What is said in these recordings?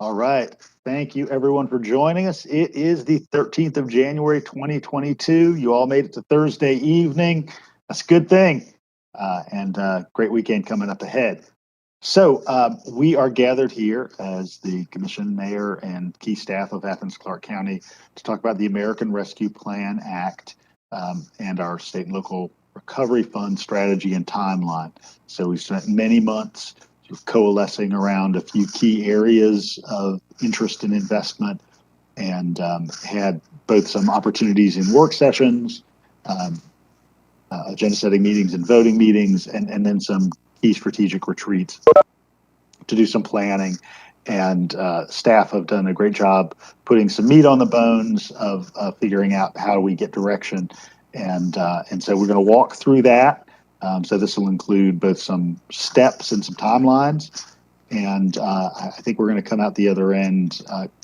All right. Thank you, everyone, for joining us. It is the 13th of January, 2022. You all made it to Thursday evening. That's a good thing. And great weekend coming up ahead. So we are gathered here as the Commission, Mayor, and key staff of Athens-Clarke County to talk about the American Rescue Plan Act and our state and local recovery fund strategy and timeline. So we've spent many months coalescing around a few key areas of interest and investment, and had both some opportunities in work sessions, agenda setting meetings and voting meetings, and then some key strategic retreats to do some planning. And staff have done a great job putting some meat on the bones of figuring out how we get direction. And so we're going to walk through that. So this will include both some steps and some timelines. And I think we're going to come out the other end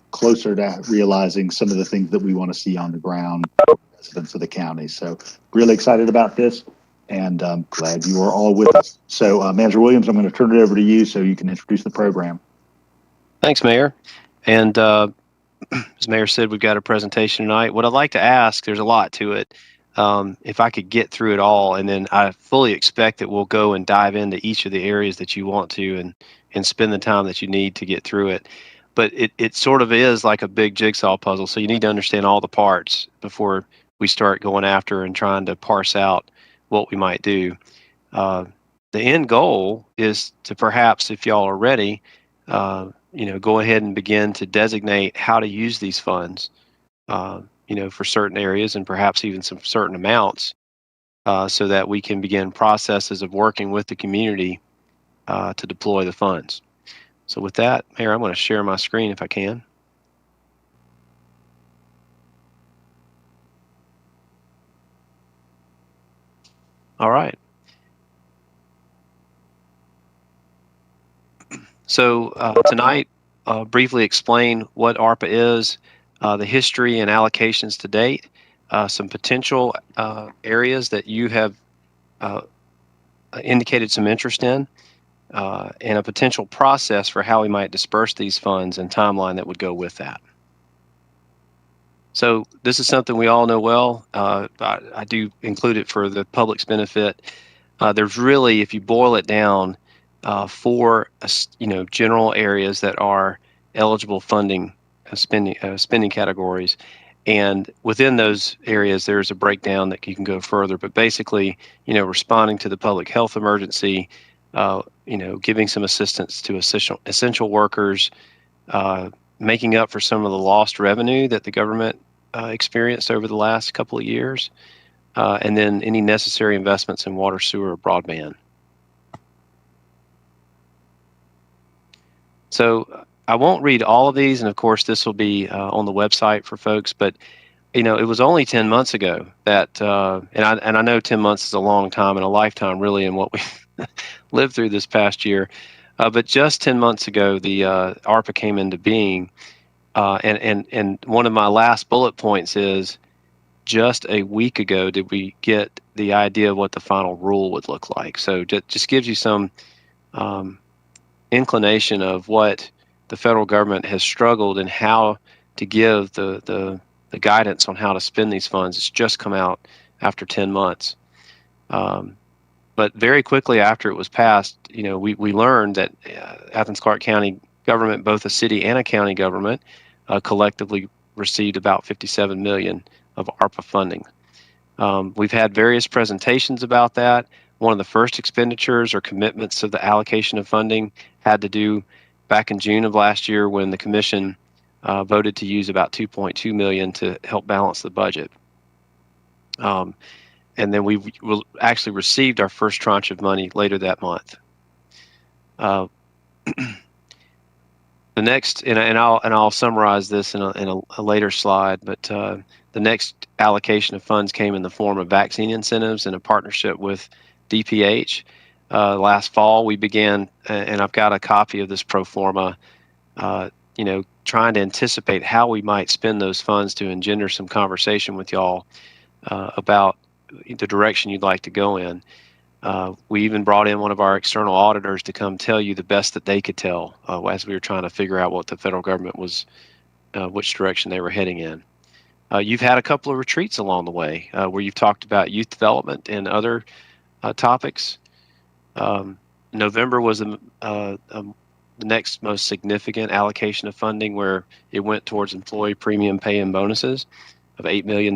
closer to realizing some of the things that we want to see on the ground for residents of the county. So really excited about this, and glad you are all with us. So Manager Williams, I'm going to turn it over to you so you can introduce the program. Thanks, Mayor. And as Mayor said, we've got a presentation tonight. What I'd like to ask, there's a lot to it. If I could get through it all, and then I fully expect that we'll go and dive into each of the areas that you want to and spend the time that you need to get through it. But it sort of is like a big jigsaw puzzle, so you need to understand all the parts before we start going after and trying to parse out what we might do. The end goal is to perhaps, if y'all are ready, go ahead and begin to designate how to use these funds, for certain areas and perhaps even some certain amounts, so that we can begin processes of working with the community to deploy the funds. So with that, Mayor, I'm going to share my screen if I can. All right. So tonight, briefly explain what ARPA is, the history and allocations to date, some potential areas that you have indicated some interest in, and a potential process for how we might disperse these funds and timeline that would go with that. So this is something we all know well. I do include it for the public's benefit. There's really, if you boil it down, four general areas that are eligible funding spending categories, and within those areas there's a breakdown that you can go further. But basically, responding to the public health emergency, giving some assistance to essential workers, making up for some of the lost revenue that the government experienced over the last couple of years, and then any necessary investments in water, sewer, or broadband. So I won't read all of these, and of course this will be on the website for folks, but it was only 10 months ago that, and I know 10 months is a long time and a lifetime really in what we lived through this past year, but just 10 months ago the ARPA came into being, and one of my last bullet points is just a week ago did we get the idea of what the final rule would look like. So just gives you some inclination of what the federal government has struggled and how to give the guidance on how to spend these funds. It's just come out after 10 months. But very quickly after it was passed, we learned that Athens-Clarke County government, both a city and a county government, collectively received about $57 million of ARPA funding. We've had various presentations about that. One of the first expenditures or commitments of the allocation of funding had to do back in June of last year when the Commission voted to use about $2.2 million to help balance the budget. And then we actually received our first tranche of money later that month. The next, and I'll summarize this in a later slide, but the next allocation of funds came in the form of vaccine incentives in a partnership with DPH. Last fall, we began, and I've got a copy of this pro forma, trying to anticipate how we might spend those funds to engender some conversation with y'all about the direction you'd like to go in. We even brought in one of our external auditors to come tell you the best that they could tell as we were trying to figure out what the federal government was, which direction they were heading in. You've had a couple of retreats along the way where you've talked about youth development and other topics. November was the next most significant allocation of funding, where it went towards employee premium pay and bonuses of $8 million.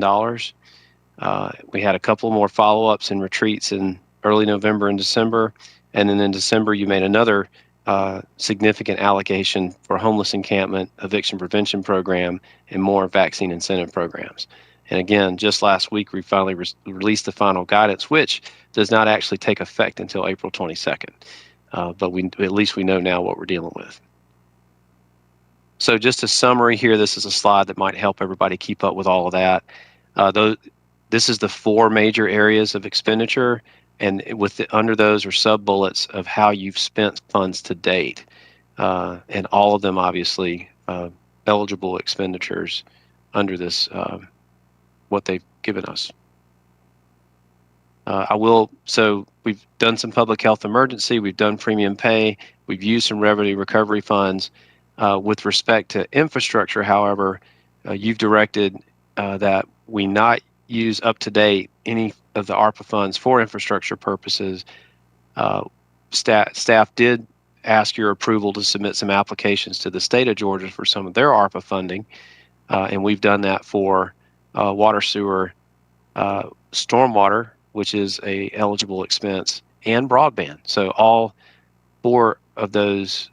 We had a couple more follow-ups and retreats in early November and December. And then in December, you made another significant allocation for homeless encampment, eviction prevention program, and more vaccine incentive programs. And again, just last week, we finally released the final guidance, which does not actually take effect until April 22nd. But at least we know now what we're dealing with. So just a summary here, this is a slide that might help everybody keep up with all of that. This is the 4 major areas of expenditure, and under those are sub-bullets of how you've spent funds to date. And all of them, obviously, eligible expenditures under this, what they've given us. So we've done some public health emergency, we've done premium pay, we've used some revenue recovery funds. With respect to infrastructure, however, you've directed that we not use up to date any of the ARPA funds for infrastructure purposes. Staff did ask your approval to submit some applications to the state of Georgia for some of their ARPA funding, and we've done that for water, sewer, stormwater, which is a eligible expense, and broadband. So all 4 of those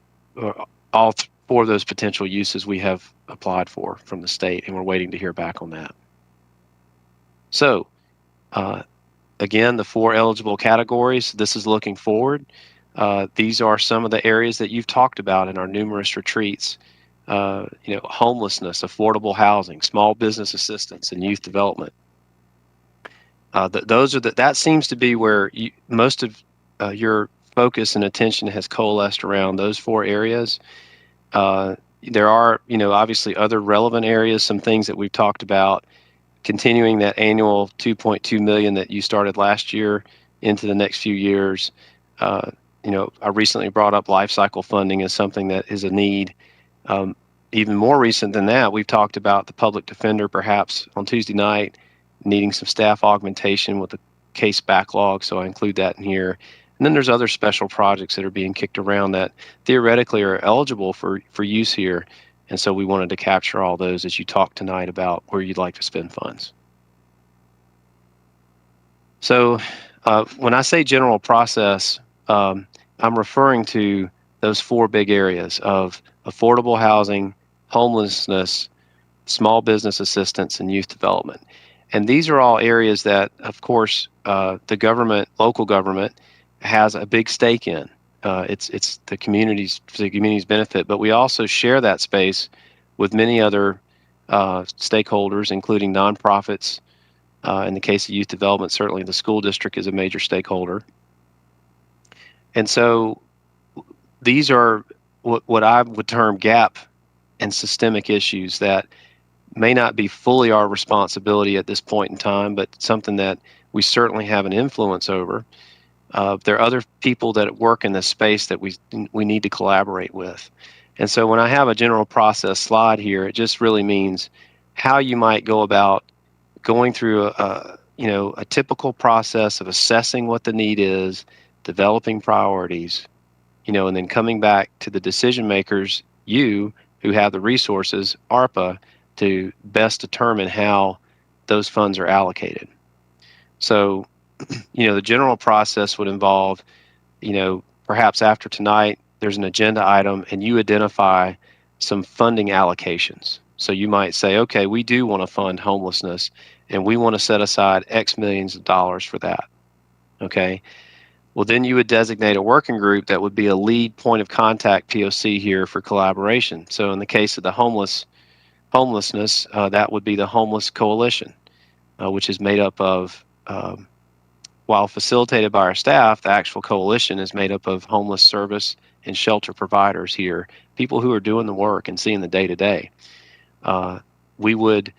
potential uses we have applied for from the state, and we're waiting to hear back on that. So again, the 4 eligible categories, this is looking forward. These are some of the areas that you've talked about in our numerous retreats. Homelessness, affordable housing, small business assistance, and youth development. That seems to be where most of your focus and attention has coalesced around those 4 areas. There are, obviously other relevant areas, some things that we've talked about, continuing that annual $2.2 million that you started last year into the next few years. I recently brought up life cycle funding as something that is a need. Even more recent than that, we've talked about the public defender perhaps on Tuesday night needing some staff augmentation with the case backlog, so I include that in here. And then there's other special projects that are being kicked around that theoretically are eligible for use here. And so we wanted to capture all those as you talk tonight about where you'd like to spend funds. So when I say general process, I'm referring to those 4 big areas of affordable housing, homelessness, small business assistance, and youth development. And these are all areas that, of course, the local government, has a big stake in. It's the community's benefit, but we also share that space with many other stakeholders, including nonprofits. In the case of youth development, certainly the school district is a major stakeholder. And so these are what I would term gap and systemic issues that may not be fully our responsibility at this point in time, but something that we certainly have an influence over. There are other people that work in this space that we need to collaborate with. And so when I have a general process slide here, it just really means how you might go about going through a typical process of assessing what the need is, developing priorities, and then coming back to the decision makers, you who have the resources, ARPA, to best determine how those funds are allocated. So, the general process would involve, perhaps after tonight, there's an agenda item and you identify some funding allocations. So you might say, okay, we do want to fund homelessness and we want to set aside X millions of dollars for that. Okay. Well, then you would designate a working group that would be a lead point of contact POC here for collaboration. So in the case of the homelessness, that would be the Homeless Coalition, which is made up of, while facilitated by our staff, the actual coalition is made up of homeless service and shelter providers here, people who are doing the work and seeing the day-to-day. We would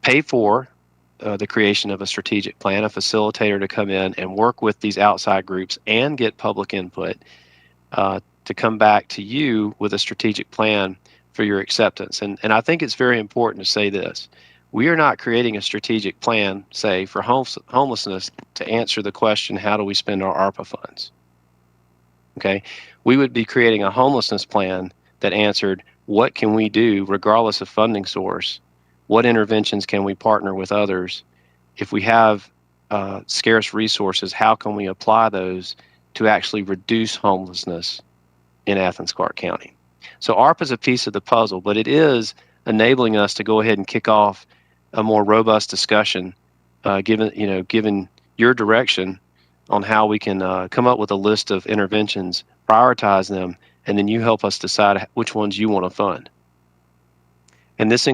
pay for the creation of a strategic plan, a facilitator to come in and work with these outside groups and get public input to come back to you with a strategic plan for your acceptance. And I think it's very important to say this. We are not creating a strategic plan, say, for homelessness to answer the question, how do we spend our ARPA funds? Okay, we would be creating a homelessness plan that answered, what can we do regardless of funding source? What interventions can we partner with others? If we have scarce resources, how can we apply those to actually reduce homelessness in Athens-Clarke County? So ARPA is a piece of the puzzle, but it is enabling us to go ahead and kick off a more robust discussion, given your direction on how we can come up with a list of interventions, prioritize them, and then you help us decide which ones you want to fund. And this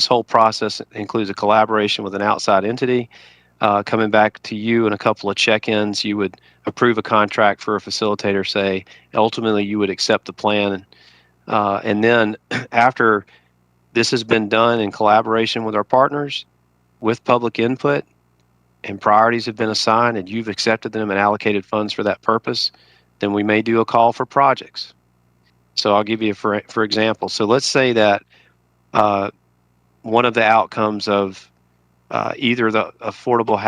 whole process includes a collaboration with an outside entity, coming back to you in a couple of check-ins. You would approve a contract for a facilitator, say, ultimately you would accept the plan. And then after this has been done in collaboration with our partners, with public input, and priorities have been assigned and you've accepted them and allocated funds for that purpose, then we may do a call for projects. So I'll give you for example. So let's say that one of the outcomes of either the affordable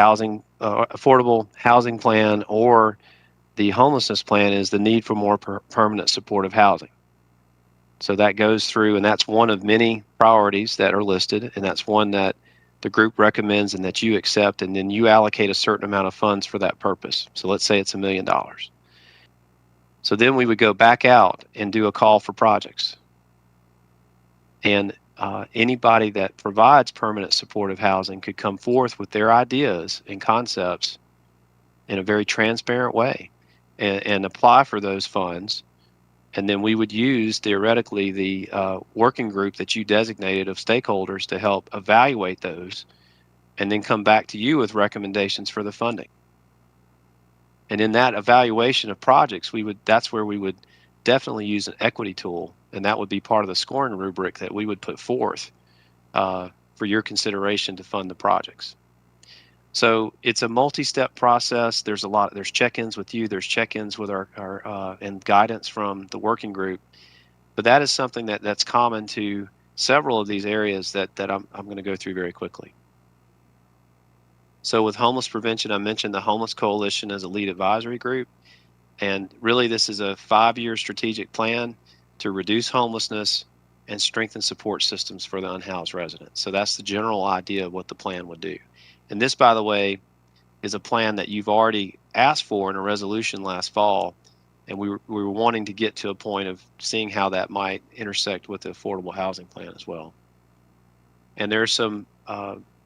housing plan or the homelessness plan is the need for more permanent supportive housing. So that goes through, and that's one of many priorities that are listed, and that's one that the group recommends and that you accept, and then you allocate a certain amount of funds for that purpose. So let's say it's $1 million. So then we would go back out and do a call for projects. And anybody that provides permanent supportive housing could come forth with their ideas and concepts in a very transparent way and apply for those funds. And then we would use, theoretically, the working group that you designated of stakeholders to help evaluate those and then come back to you with recommendations for the funding. And in that evaluation of projects, that's where we would definitely use an equity tool, and that would be part of the scoring rubric that we would put forth for your consideration to fund the projects. So it's a multi-step process. There's check-ins with you. There's check-ins with our and guidance from the working group. But that is something that's common to several of these areas that I'm going to go through very quickly. So with homeless prevention, I mentioned the Homeless Coalition as a lead advisory group. And really, this is a 5-year strategic plan to reduce homelessness and strengthen support systems for the unhoused residents. So that's the general idea of what the plan would do. And this, by the way, is a plan that you've already asked for in a resolution last fall. And we were wanting to get to a point of seeing how that might intersect with the affordable housing plan as well. And there's some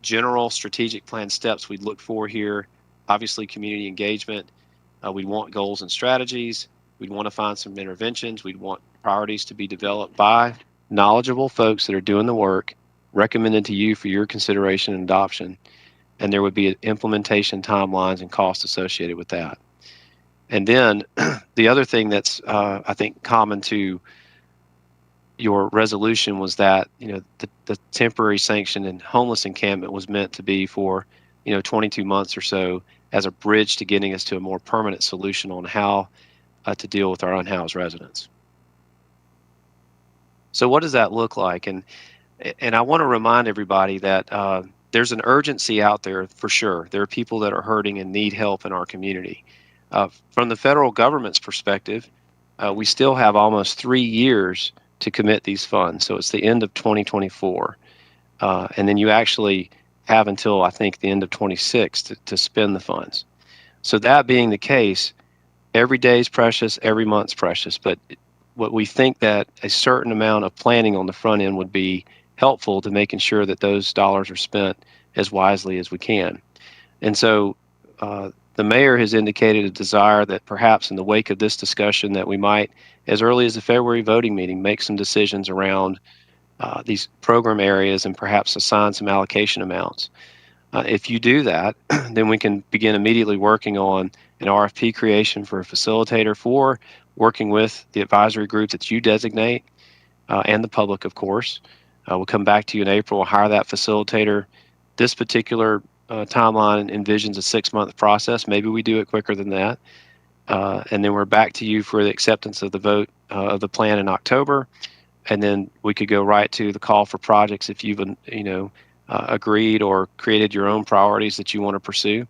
general strategic plan steps we'd look for here. Obviously, community engagement. We'd want goals and strategies. We'd want to find some interventions. We'd want priorities to be developed by knowledgeable folks that are doing the work, recommended to you for your consideration and adoption. And there would be implementation timelines and costs associated with that. And then the other thing that's, I think, common to your resolution was that, the temporary sanction and homeless encampment was meant to be for, 22 months or so as a bridge to getting us to a more permanent solution on how to deal with our unhoused residents. So what does that look like? And I want to remind everybody that there's an urgency out there for sure. There are people that are hurting and need help in our community. From the federal government's perspective, we still have almost 3 years to commit these funds. So it's the end of 2024. And then you actually have until, I think, the end of 26 to spend the funds. So that being the case, every day is precious, every month's precious. But what we think that a certain amount of planning on the front end would be helpful to making sure that those dollars are spent as wisely as we can. And so the mayor has indicated a desire that perhaps in the wake of this discussion that we might, as early as the February voting meeting, make some decisions around these program areas and perhaps assign some allocation amounts. If you do that, then we can begin immediately working on an RFP creation for a facilitator for working with the advisory group that you designate and the public, of course. We'll come back to you in April, hire that facilitator, This particular timeline envisions a 6-month process. Maybe we do it quicker than that. And then we're back to you for the acceptance of the vote of the plan in October. And then we could go right to the call for projects if you've, agreed or created your own priorities that you want to pursue.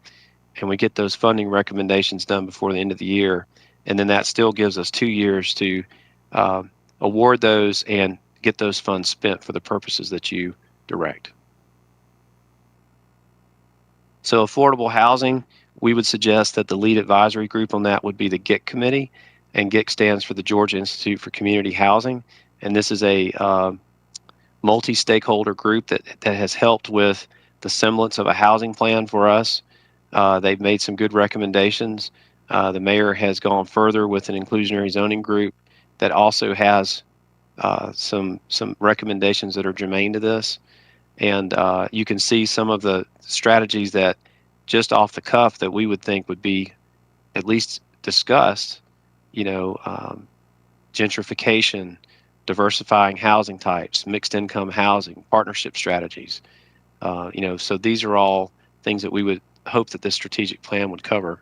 And we get those funding recommendations done before the end of the year. And then that still gives us 2 years to award those and get those funds spent for the purposes that you direct. So affordable housing, we would suggest that the lead advisory group on that would be the GIC committee, and GIC stands for the Georgia Institute for Community Housing. And this is a multi-stakeholder group that has helped with the semblance of a housing plan for us. They've made some good recommendations. The mayor has gone further with an inclusionary zoning group that also has some recommendations that are germane to this. And you can see some of the strategies that just off the cuff that we would think would be at least discussed, gentrification, diversifying housing types, mixed income housing, partnership strategies. So these are all things that we would hope that this strategic plan would cover.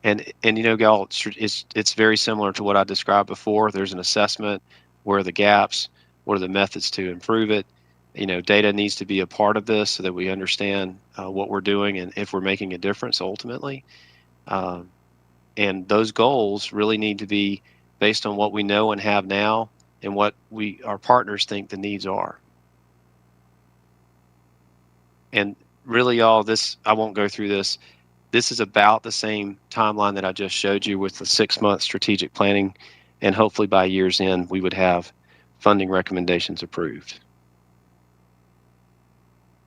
And Gal, it's very similar to what I described before. There's an assessment. Where are the gaps? What are the methods to improve it? Data needs to be a part of this so that we understand what we're doing and if we're making a difference ultimately. And those goals really need to be based on what we know and have now and what our partners think the needs are. And really all this, I won't go through this. This is about the same timeline that I just showed you with the 6-month strategic planning. And hopefully by year's end, we would have funding recommendations approved.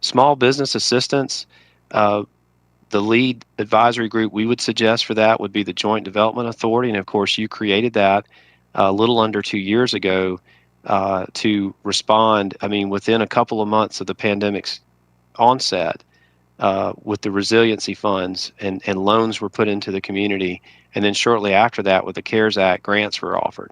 Small business assistance, the lead advisory group we would suggest for that would be the Joint Development Authority. And of course, you created that a little under 2 years ago to respond, within a couple of months of the pandemic's onset with the resiliency funds and loans were put into the community. And then shortly after that, with the CARES Act, grants were offered.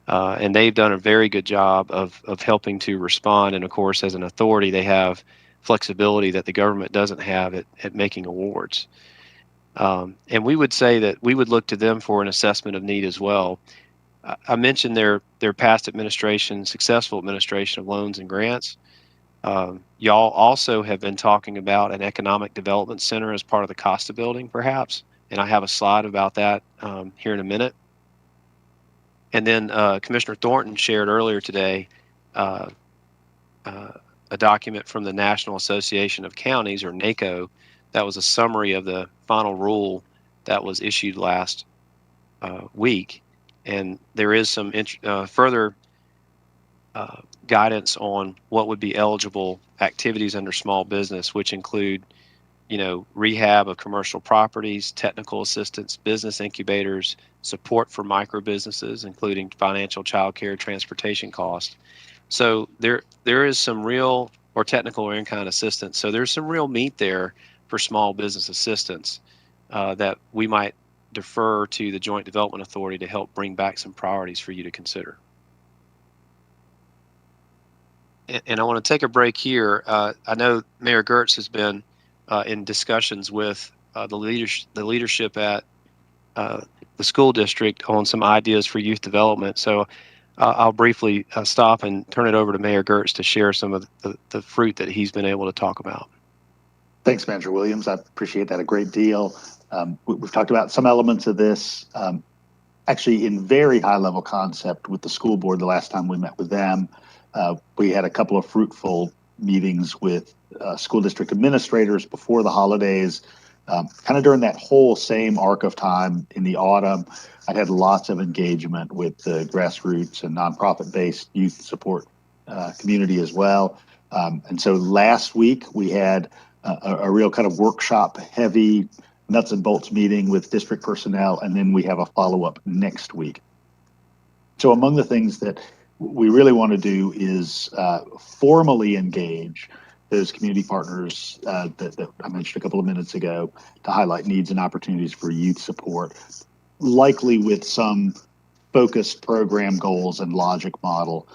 And they've done a very good job of helping to respond. And of course, as an authority, they have flexibility that the government doesn't have at making awards. And we would say that we would look to them for an assessment of need as well. I mentioned their past administration, successful administration of loans and grants. Y'all also have been talking about an economic development center as part of the Costa Building, perhaps. And I have a slide about that here in a minute. And then Commissioner Thornton shared earlier today a document from the National Association of Counties, or NACO, that was a summary of the final rule that was issued last week. And there is some further guidance on what would be eligible activities under small business, which include, rehab of commercial properties, technical assistance, business incubators, support for micro businesses, including financial, childcare, transportation costs. So there is some real, or technical or in-kind assistance. So there's some real meat there for small business assistance that we might defer to the Joint Development Authority to help bring back some priorities for you to consider. And I want to take a break here. I know Mayor Gertz has been in discussions with the leadership at the school district on some ideas for youth development. So I'll briefly stop and turn it over to Mayor Gertz to share some of the fruit that he's been able to talk about. Thanks, Manager Williams. I appreciate that a great deal. We've talked about some elements of this, actually in very high level concept with the school board the last time we met with them. We had a couple of fruitful meetings with school district administrators before the holidays, kind of during that whole same arc of time in the autumn. I had lots of engagement with the grassroots and nonprofit-based youth support community as well. And so last week we had a real kind of workshop heavy nuts and bolts meeting with district personnel, and then we have a follow-up next week. So among the things that we really want to do is formally engage those community partners that I mentioned a couple of minutes ago to highlight needs and opportunities for youth support, likely with some focused program goals and logic model.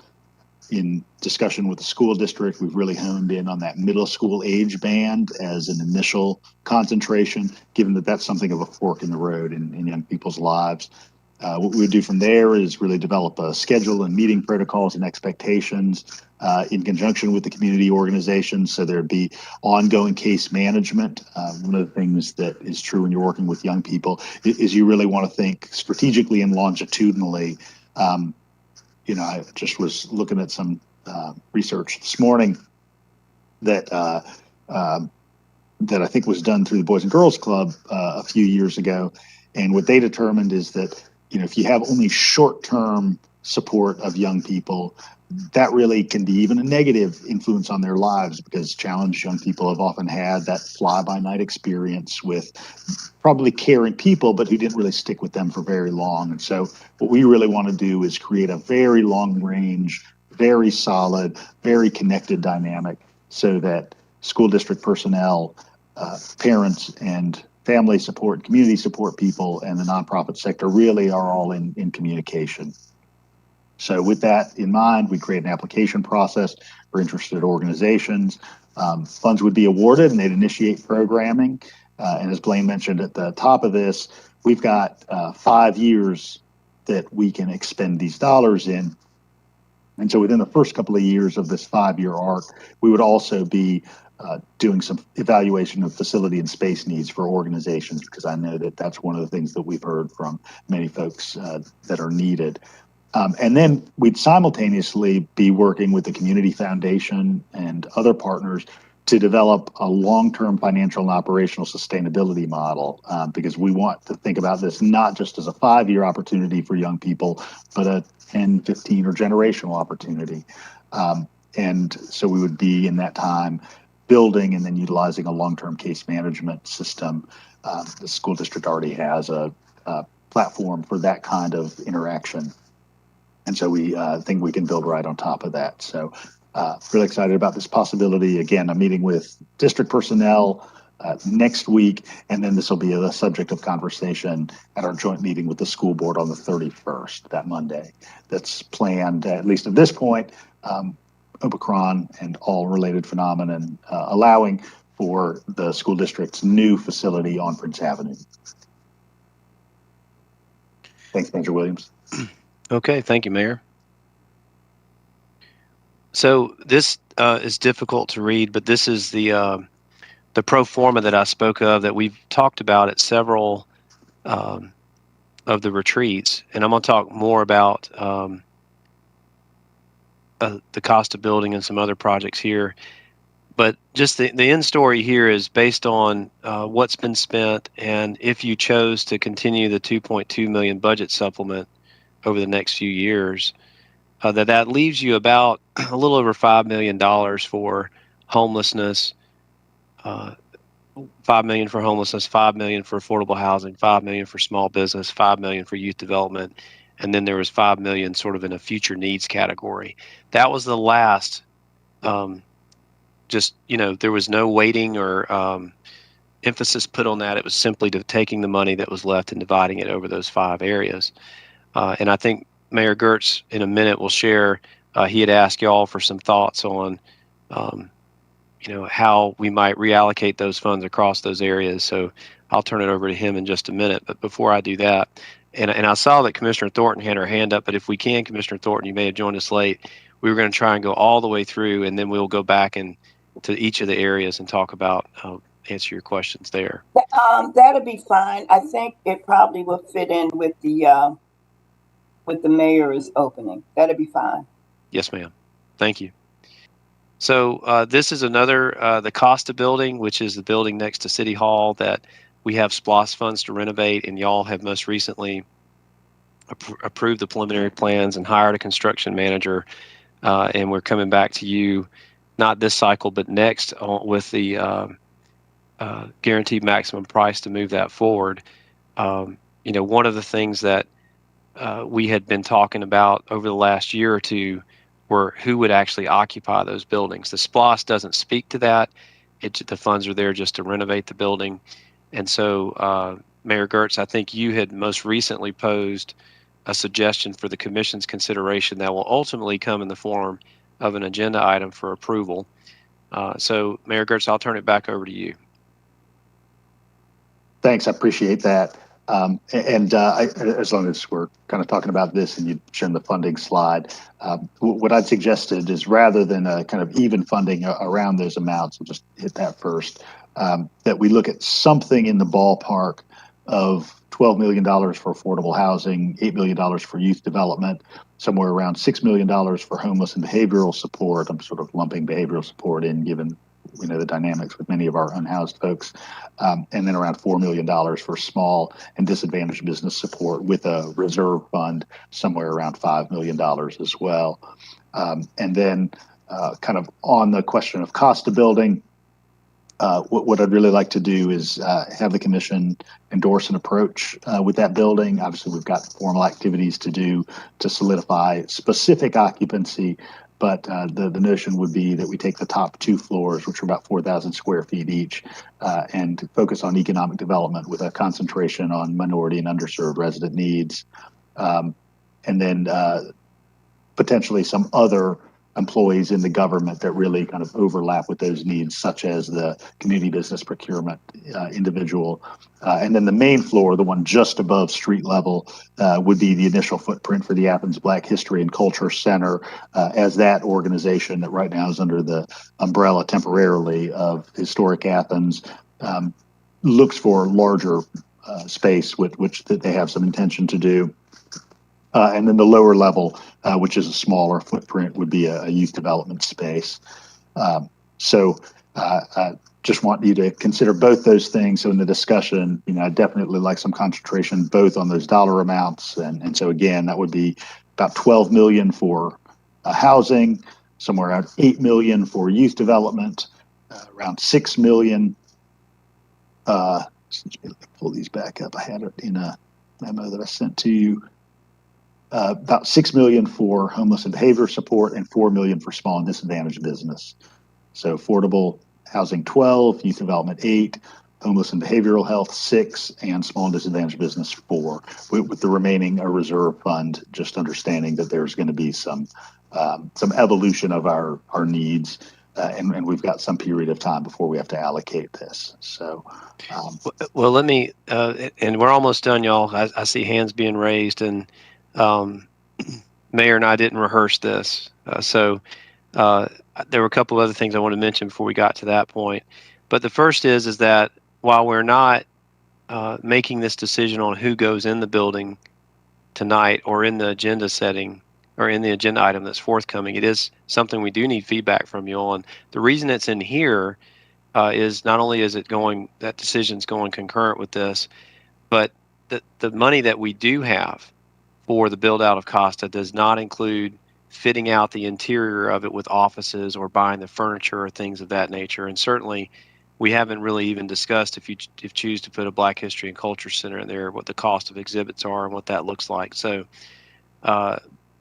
in discussion with the school district, we've really honed in on that middle school age band as an initial concentration, given that that's something of a fork in the road in young people's lives. What we would do from there is really develop a schedule and meeting protocols and expectations in conjunction with the community organizations. So there'd be ongoing case management. One of the things that is true when you're working with young people is you really want to think strategically and longitudinally. I just was looking at some research this morning that that I think was done through the Boys and Girls Club a few years ago. And what they determined is that, if you have only short-term support of young people, that really can be even a negative influence on their lives, because challenged young people have often had that fly-by-night experience with probably caring people, but who didn't really stick with them for very long. And so what we really want to do is create a very long-range, very solid, very connected dynamic so that school district personnel, parents, and family support, community support people, and the nonprofit sector really are all in communication. So with that in mind, we create an application process for interested organizations. Funds would be awarded and they'd initiate programming. And as Blaine mentioned at the top of this, we've got 5 years that we can expend these dollars in. And so within the first couple of years of this 5-year arc, we would also be doing some evaluation of facility and space needs for organizations, because I know that that's one of the things that we've heard from many folks that are needed. And then we'd simultaneously be working with the Community Foundation and other partners to develop a long-term financial and operational sustainability model, because we want to think about this not just as a 5-year opportunity for young people, but a 10, 15, or generational opportunity. And so we would be in that time building and then utilizing a long-term case management system. The school district already has a platform for that kind of interaction. And so we think we can build right on top of that. So really excited about this possibility. Again, I'm meeting with district personnel next week, and then this will be a subject of conversation at our joint meeting with the school board on the 31st, that Monday. That's planned, at least at this point, Omicron and all related phenomenon allowing for the school district's new facility on Prince Avenue. Thanks, Manager Williams. Okay, thank you, Mayor. So this is difficult to read, but this is the pro forma that I spoke of that we've talked about at several of the retreats, and I'm going to talk more about the Costa Building and some other projects here. But just the end story here is based on what's been spent, and if you chose to continue the $2.2 million budget supplement over the next few years, that leaves you about a little over $5 million for homelessness, $5 million for homelessness, $5 million for affordable housing, $5 million for small business, $5 million for youth development, and then there was $5 million sort of in a future needs category. That was the last. There was no weighting or emphasis put on that. It was simply taking the money that was left and dividing it over those 5 areas. And I think Mayor Gertz in a minute will share. He had asked y'all for some thoughts on, how we might reallocate those funds across those areas. So I'll turn it over to him in just a minute. But before I do that, and I saw that Commissioner Thornton had her hand up, but if we can, Commissioner Thornton, you may have joined us late. We were going to try and go all the way through, and then we'll go back and to each of the areas and talk about, answer your questions there. That'll be fine. I think it probably will fit in with the mayor's opening. That'll be fine. Yes, ma'am. Thank you. So this is another, the Costa Building, which is the building next to City Hall that we have SPLOST funds to renovate, and y'all have most recently approved the preliminary plans and hired a construction manager, and we're coming back to you, not this cycle, but next with the guaranteed maximum price to move that forward. One of the things that we had been talking about over the last year or two were who would actually occupy those buildings. The SPLOST doesn't speak to that. The funds are there just to renovate the building. And so, Mayor Gertz, I think you had most recently posed a suggestion for the Commission's consideration that will ultimately come in the form of an agenda item for approval. So Mayor Gertz, I'll turn it back over to you. Thanks, I appreciate that. As long as we're kind of talking about this and you've shown the funding slide, what I'd suggested is rather than a kind of even funding around those amounts, we'll just hit that first, that we look at something in the ballpark of $12 million for affordable housing, $8 million for youth development, somewhere around $6 million for homeless and behavioral support. I'm sort of lumping behavioral support in, given we know the dynamics with many of our unhoused folks, and then around $4 million for small and disadvantaged business support, with a reserve fund somewhere around $5 million as well. And then kind of on the question of Costa Building, what I'd really like to do is have the commission endorse an approach with that building. Obviously, we've got formal activities to do to solidify specific occupancy, but the notion would be that we take the top 2 floors, which are about 4,000 square feet each, and focus on economic development with a concentration on minority and underserved resident needs. And then potentially some other employees in the government that really kind of overlap with those needs, such as the community business procurement individual. And then the main floor, the one just above street level, would be the initial footprint for the Athens Black History and Culture Center, as that organization that right now is under the umbrella temporarily of Historic Athens looks for larger space, with which that they have some intention to do. And then the lower level, which is a smaller footprint, would be a youth development space. So I just want you to consider both those things. So in the discussion, I definitely like some concentration both on those dollar amounts. And so again, that would be about $12 million for housing, somewhere around $8 million for youth development, around $6 million. Let me pull these back up. I had it in a memo that I sent to you. About $6 million for homeless and behavior support, and $4 million for small and disadvantaged business. So affordable housing 12, youth development 8, homeless and behavioral health 6, and small and disadvantaged business 4, with the remaining a reserve fund, just understanding that there's going to be some evolution of our needs, and we've got some period of time before we have to allocate this. So well, let me and we're almost done, y'all. I see hands being raised, and Mayor and I didn't rehearse this, so there were a couple of other things I want to mention before we got to that point. But the first is that while we're not making this decision on who goes in the building tonight, or in the agenda setting, or in the agenda item that's forthcoming, it is something we do need feedback from you on. The reason it's in here is not only is that decision's going concurrent with this, but the money that we do have for the build out of Costa does not include fitting out the interior of it with offices, or buying the furniture, or things of that nature. And certainly we haven't really even discussed, if you choose to put a Black History and Culture Center in there, what the cost of exhibits are and what that looks like. So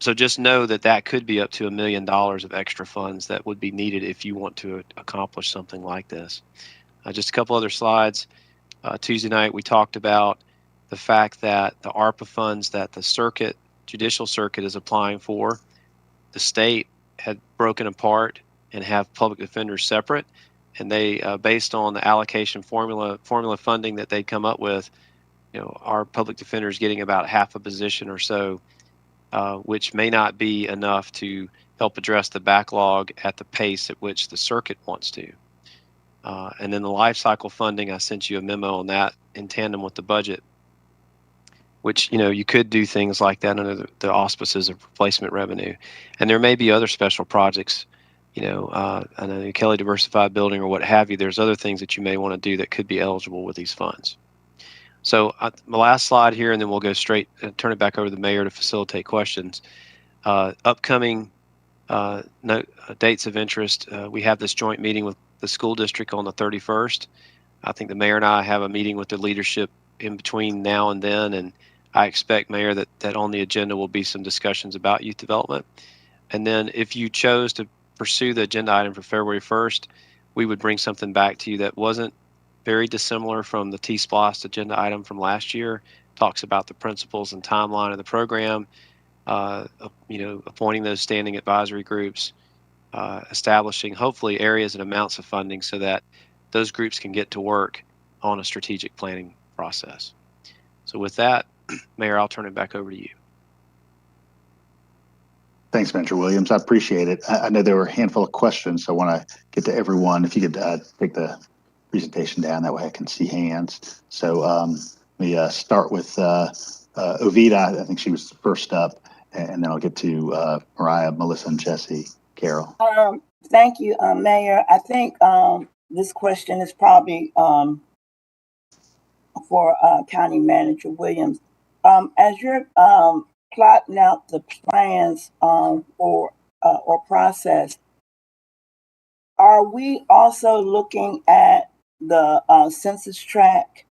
so just know that could be up to $1 million of extra funds that would be needed if you want to accomplish something like this. Just a couple other slides. Tuesday night we talked about the fact that the ARPA funds that the judicial circuit is applying for, the state had broken apart and have public defenders separate, and they based on the allocation formula funding that they'd come up with, our public defenders getting about half a position or so, which may not be enough to help address the backlog at the pace at which the circuit wants to. And then the life cycle funding, I sent you a memo on that in tandem with the budget, which, you could do things like that under the auspices of replacement revenue. And there may be other special projects, I know Kelly Diversified Building or what have you. There's other things that you may want to do that could be eligible with these funds. So my last slide here, and then we'll go straight and turn it back over to the mayor to facilitate questions. Upcoming dates of interest, we have this joint meeting with the school district on the 31st. I think the mayor and I have a meeting with the leadership in between now and then, and I expect, Mayor, that on the agenda will be some discussions about youth development. And then if you chose to pursue the agenda item for February 1st, we would bring something back to you that wasn't very dissimilar from the T-SPLOST agenda item from last year. Talks about the principles and timeline of the program, appointing those standing advisory groups, establishing hopefully areas and amounts of funding so that those groups can get to work on a strategic planning process. So with that, Mayor, I'll turn it back over to you. Thanks, Manager Williams. I appreciate it. I know there were a handful of questions, so I want to get to everyone. If you could take the presentation down, that way I can see hands. So let me start with Ovita. I think she was first up, and then I'll get to Mariah, Melissa, and Jesse. Carol. Thank you, Mayor. I think this question is probably for County Manager Williams. As you're plotting out the plans or process, are we also looking at the census tract,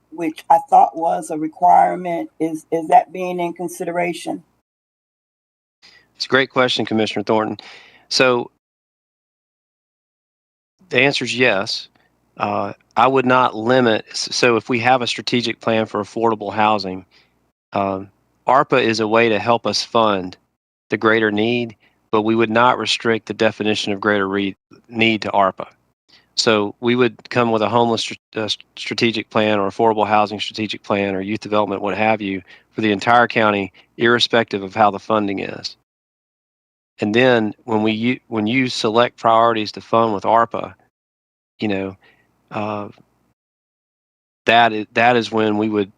which I thought was a requirement? Is that being in consideration? It's a great question, Commissioner Thornton. So the answer is yes. I would not limit. So if we have a strategic plan for affordable housing, ARPA is a way to help us fund the greater need, but we would not restrict the definition of greater need to ARPA. So we would come with a homeless strategic plan or affordable housing strategic plan or youth development, what have you, for the entire county, irrespective of how the funding is. And then when you select priorities to fund with ARPA, you know, that is when we would,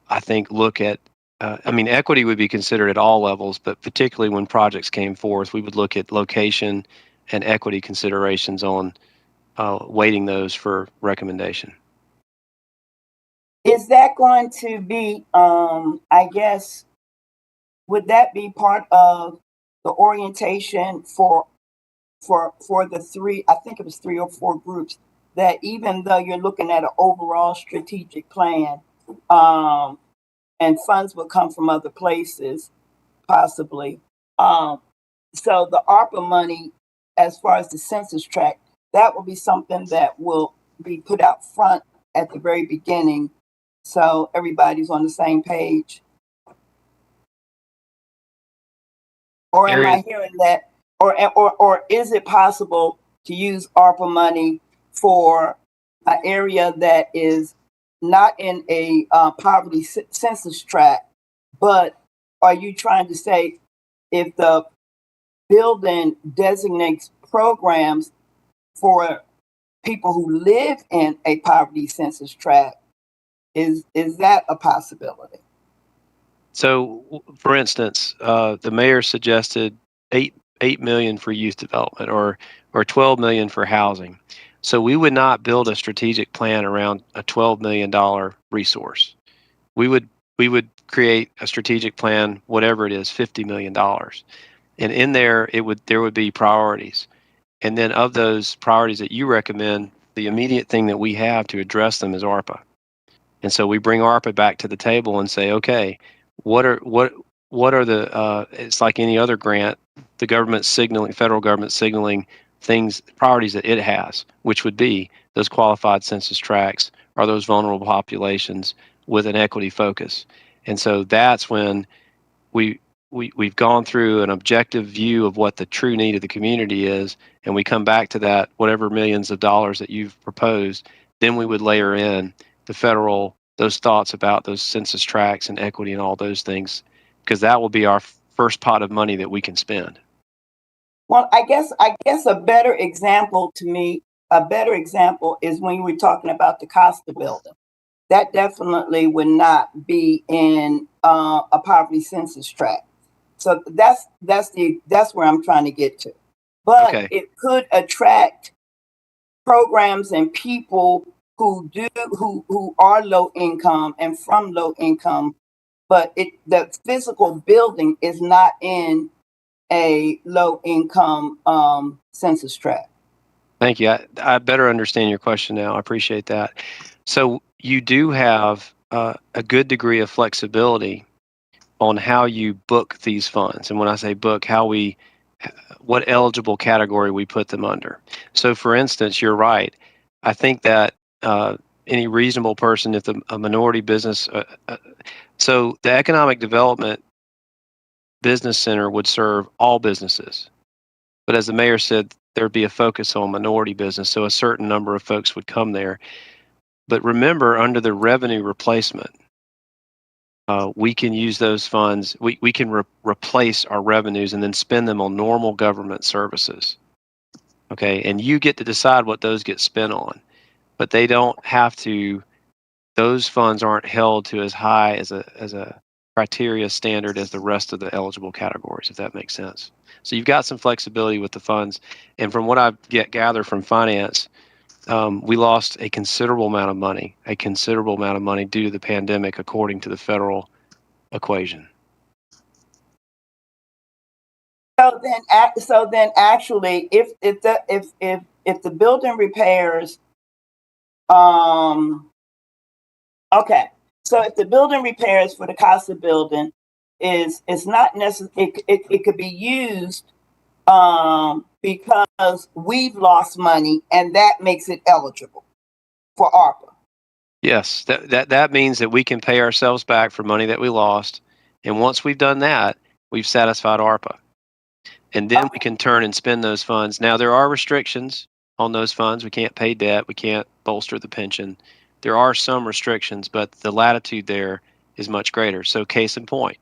I think look at. I mean, equity would be considered at all levels, but particularly when projects came forth, we would look at location and equity considerations on weighting those for recommendation. Is that going to be, I guess, would that be part of the orientation for the three, I think it was 3 or 4 groups, that even though you're looking at an overall strategic plan, and funds will come from other places, possibly. So the ARPA money, as far as the census tract, that will be something that will be put out front at the very beginning, so everybody's on the same page. Or am I hearing that? Or is it possible to use ARPA money for an area that is not in a poverty census tract, but are you trying to say if the building designates programs for people who live in a poverty census tract, is that a possibility? So, for instance, the mayor suggested $8 million for youth development or $12 million for housing. So we would not build a strategic plan around a $12 million resource. We would create a strategic plan, whatever it is, $50 million, and in there there would be priorities, and then of those priorities that you recommend, the immediate thing that we have to address them is ARPA, and so we bring ARPA back to the table and say, okay, what are the it's like any other grant, the government signaling, federal government signaling things, priorities that it has, which would be those qualified census tracts or those vulnerable populations with an equity focus. And so that's when we've gone through an objective view of what the true need of the community is, and we come back to that, whatever millions of dollars that you've proposed, then we would layer in the federal, those thoughts about those census tracts and equity and all those things, because that will be our first pot of money that we can spend. Well, I guess a better example to me, is when we were talking about the Costa Building. That definitely would not be in a poverty census tract. So that's where I'm trying to get to. But okay, it could attract programs and people who are low income and from low income, but the physical building is not in a low income census tract. Thank you. I better understand your question now. I appreciate that. So you do have a good degree of flexibility on how you book these funds. And when I say book, what eligible category we put them under. So for instance, you're right. I think that any reasonable person, if a minority business, so the economic development business center would serve all businesses. But as the mayor said, there'd be a focus on minority business, so a certain number of folks would come there. But remember, under the revenue replacement, we can use those funds. We can replace our revenues and then spend them on normal government services. Okay, and you get to decide what those get spent on, but they don't have to. Those funds aren't held to as high as a criteria standard as the rest of the eligible categories, if that makes sense. So you've got some flexibility with the funds, and from what I gather from finance, we lost a considerable amount of money due to the pandemic, according to the federal equation. So then, actually, if the building repairs, okay. So if the building repairs for the Costa Building is not necessary, it could be used because we've lost money, and that makes it eligible for ARPA. Yes, that means that we can pay ourselves back for money that we lost, and once we've done that, we've satisfied ARPA. And then we can turn and spend those funds. Now, there are restrictions on those funds. We can't pay debt. We can't bolster the pension. There are some restrictions, but the latitude there is much greater. So case in point,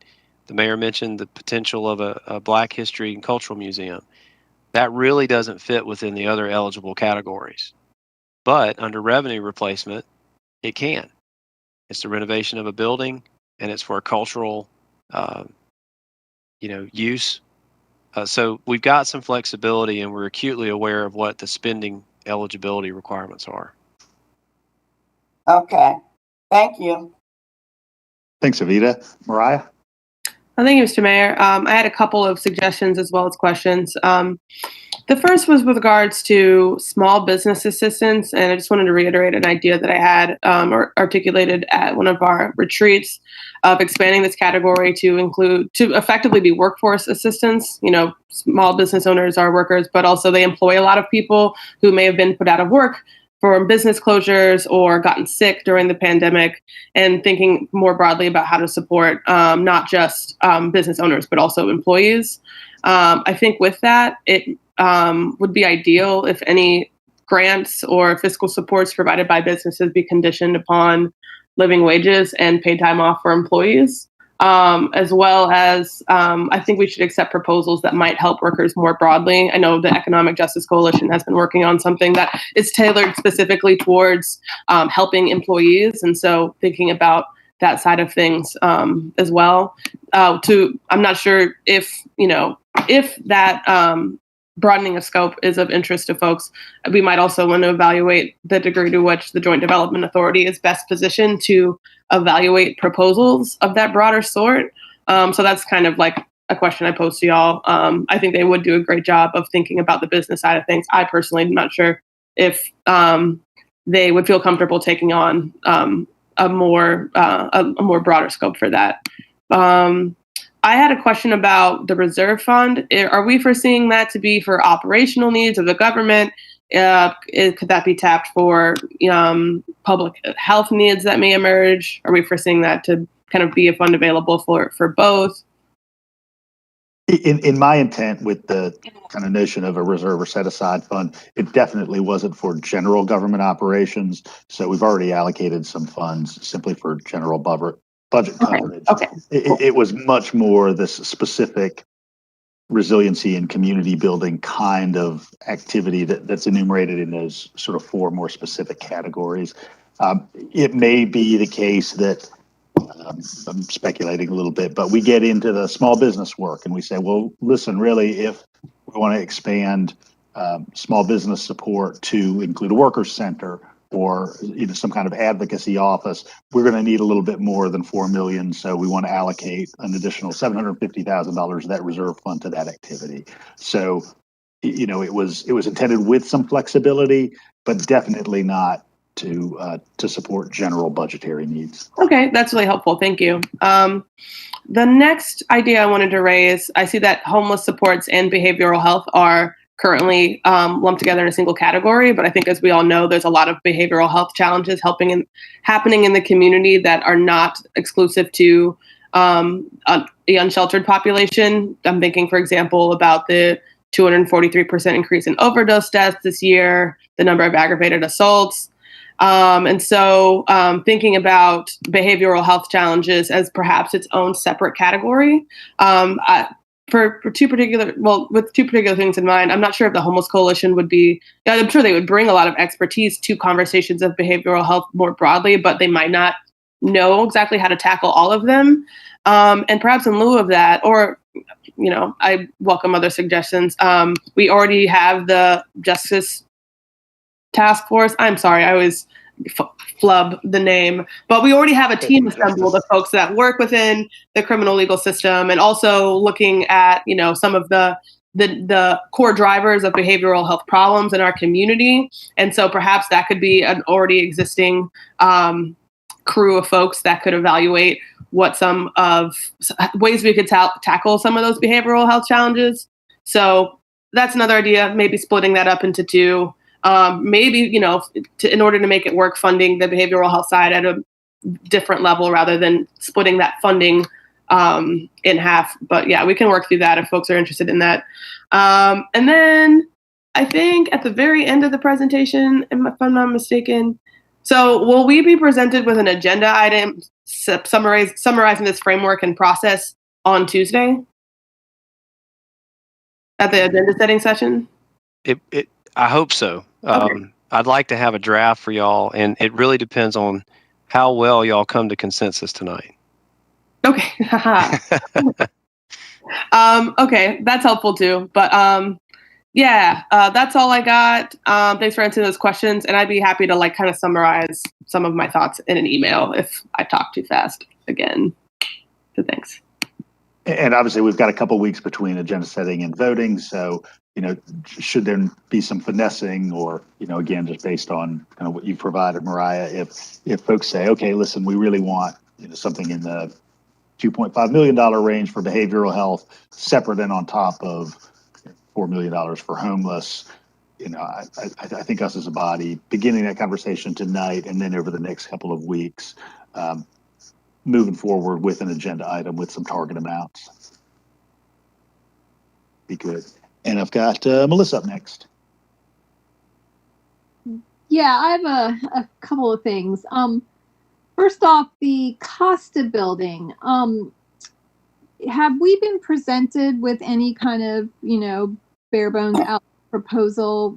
the mayor mentioned the potential of a Black History and Cultural Museum. That really doesn't fit within the other eligible categories. But under revenue replacement, it can. It's the renovation of a building, and it's for a cultural use. So we've got some flexibility, and we're acutely aware of what the spending eligibility requirements are. Okay, thank you. Thanks, Avita. Mariah? Thank you, Mr. Mayor. I had a couple of suggestions as well as questions. The first was with regards to small business assistance, and I just wanted to reiterate an idea that I had or articulated at one of our retreats of expanding this category to effectively be workforce assistance. You know, small business owners are workers, but also they employ a lot of people who may have been put out of work for business closures or gotten sick during the pandemic, and thinking more broadly about how to support not just business owners, but also employees. I think with that, it would be ideal if any grants or fiscal supports provided by businesses be conditioned upon living wages and paid time off for employees, as well as I think we should accept proposals that might help workers more broadly. I know the Economic Justice Coalition has been working on something that is tailored specifically towards helping employees, and so thinking about that side of things as well. I'm not sure if that broadening of scope is of interest to folks. We might also want to evaluate the degree to which the Joint Development Authority is best positioned to evaluate proposals of that broader sort. So that's kind of like a question I pose to y'all. I think they would do a great job of thinking about the business side of things. I personally am not sure if they would feel comfortable taking on a more broader scope for that. I had a question about the reserve fund. Are we foreseeing that to be for operational needs of the government? Could that be tapped for public health needs that may emerge? Are we foreseeing that to kind of be a fund available for both? In my intent with the kind of notion of a reserve or set aside fund, it definitely wasn't for general government operations. So we've already allocated some funds simply for general budget coverage. Okay. It was much more this specific resiliency and community building kind of activity that's enumerated in those sort of four more specific categories. It may be the case that I'm speculating a little bit, but we get into the small business work and we say, well, listen, really, if we want to expand small business support to include a workers center or some kind of advocacy office, we're going to need a little bit more than $4 million. So we want to allocate an additional $750,000 of that reserve fund to that activity. So, it was intended with some flexibility, but definitely not to support general budgetary needs. Okay, that's really helpful. Thank you. The next idea I wanted to raise, I see that homeless supports and behavioral health are currently lumped together in a single category, but I think, as we all know, there's a lot of behavioral health challenges happening in the community that are not exclusive to the unsheltered population. I'm thinking, for example, about the 243% increase in overdose deaths this year, the number of aggravated assaults. And so thinking about behavioral health challenges as perhaps its own separate category. With two particular things in mind, I'm not sure if the Homeless Coalition would be, I'm sure they would bring a lot of expertise to conversations of behavioral health more broadly, but they might not know exactly how to tackle all of them. And perhaps in lieu of that, or, I welcome other suggestions. We already have the Justice Task Force. I'm sorry, I always flub the name, but we already have a team assembled of folks that work within the criminal legal system, and also looking at some of the core drivers of behavioral health problems in our community. And so perhaps that could be an already existing crew of folks that could evaluate what some of ways we could tackle some of those behavioral health challenges. So that's another idea, maybe splitting that up into two. Maybe, in order to make it work, funding the behavioral health side at a different level rather than splitting that funding in half. But yeah, we can work through that if folks are interested in that. And then I think at the very end of the presentation, if I'm not mistaken, so will we be presented with an agenda item summarizing this framework and process on Tuesday at the agenda setting session? I hope so. Okay. I'd like to have a draft for y'all, and it really depends on how well y'all come to consensus tonight. Okay. Okay, that's helpful too. But that's all I got. Thanks for answering those questions, and I'd be happy to kind of summarize some of my thoughts in an email if I talk too fast again. So thanks. And obviously, we've got a couple weeks between agenda setting and voting, so should there be some finessing, or again, just based on kind of what you provided, Mariah, if folks say, okay, listen, we really want something in the $2.5 million range for behavioral health, separate and on top of $4 million for homeless. I think us as a body, beginning that conversation tonight and then over the next couple of weeks, moving forward with an agenda item with some target amounts. Be good. And I've got Melissa up next. Yeah, I have a couple of things. First off, the Costa Building. Have we been presented with any kind of, bare bones out proposal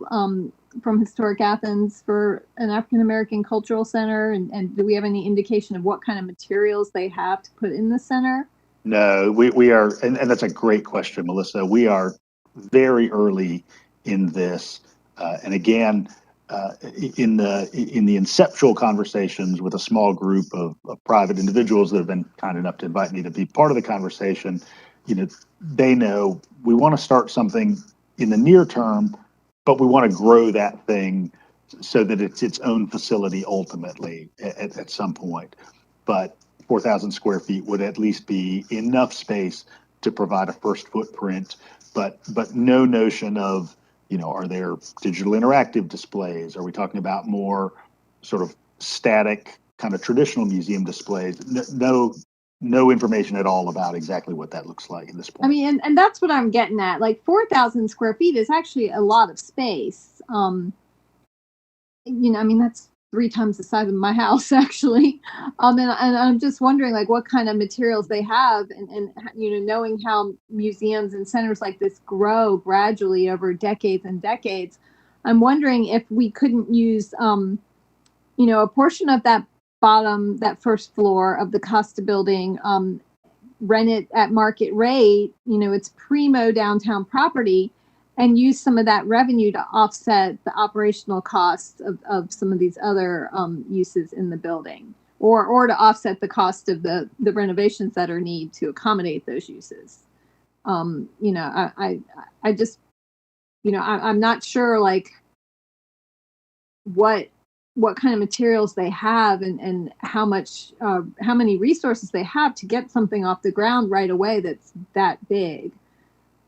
from Historic Athens for an African American cultural center? And do we have any indication of what kind of materials they have to put in the center? No, we are, and that's a great question, Melissa. We are very early in this, and again, in the inceptual conversations with a small group of private individuals that have been kind enough to invite me to be part of the conversation, they know we want to start something in the near term, but we want to grow that thing so that it's its own facility ultimately at some point. But 4,000 square feet would at least be enough space to provide a first footprint, but no notion of, are there digital interactive displays? Are we talking about more sort of static kind of traditional museum displays? No information at all about exactly what that looks like at this point. I mean, and that's what I'm getting at. 4,000 square feet is actually a lot of space. That's 3 times the size of my house, actually. And I'm just wondering, what kind of materials they have, and knowing how museums and centers like this grow gradually over decades and decades, I'm wondering if we couldn't use, a portion of that first floor of the Costa Building, rent it at market rate, it's primo downtown property, and use some of that revenue to offset the operational costs of some of these other uses in the building, or to offset the cost of the renovations that are needed to accommodate those uses. I just, I'm not sure what kind of materials they have and how many resources they have to get something off the ground right away that's that big.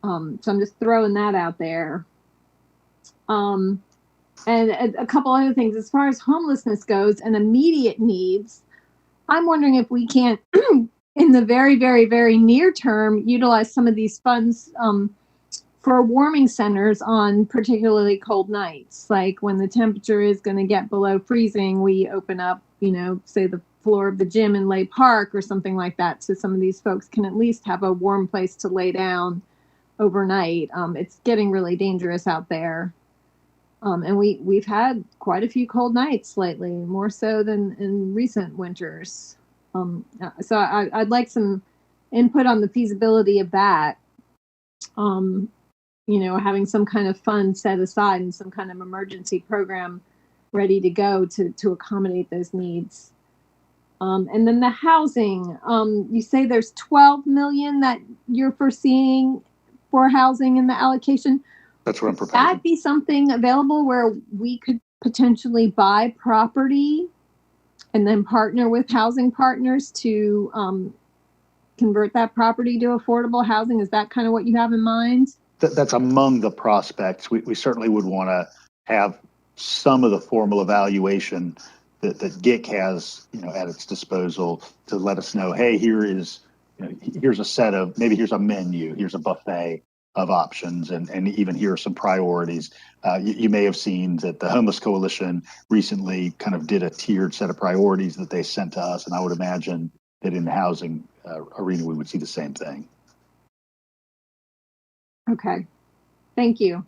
So I'm just throwing that out there. And a couple other things as far as homelessness goes and immediate needs. I'm wondering if we can't in the very, very, very near term, utilize some of these funds for warming centers on particularly cold nights. Like when the temperature is going to get below freezing, we open up, say the floor of the gym in Lay Park or something like that, so some of these folks can at least have a warm place to lay down overnight. It's getting really dangerous out there. And we've had quite a few cold nights lately, more so than in recent winters. So I'd like some input on the feasibility of that. Having some kind of fund set aside and some kind of emergency program ready to go to accommodate those needs. And then the housing, you say there's 12 million that you're foreseeing for housing in the allocation. That's what I'm Would proposing. that be something available where we could potentially buy property and then partner with housing partners to convert that property to affordable housing? Is that kind of what you have in mind? That's among the prospects. We certainly would want to have some of the formal evaluation that GIC has, at its disposal to let us know, hey, here's a set of, maybe here's a menu, here's a buffet of options, and even here are some priorities. You may have seen that the Homeless Coalition recently kind of did a tiered set of priorities that they sent to us, and I would imagine that in the housing arena we would see the same thing. Okay, thank you.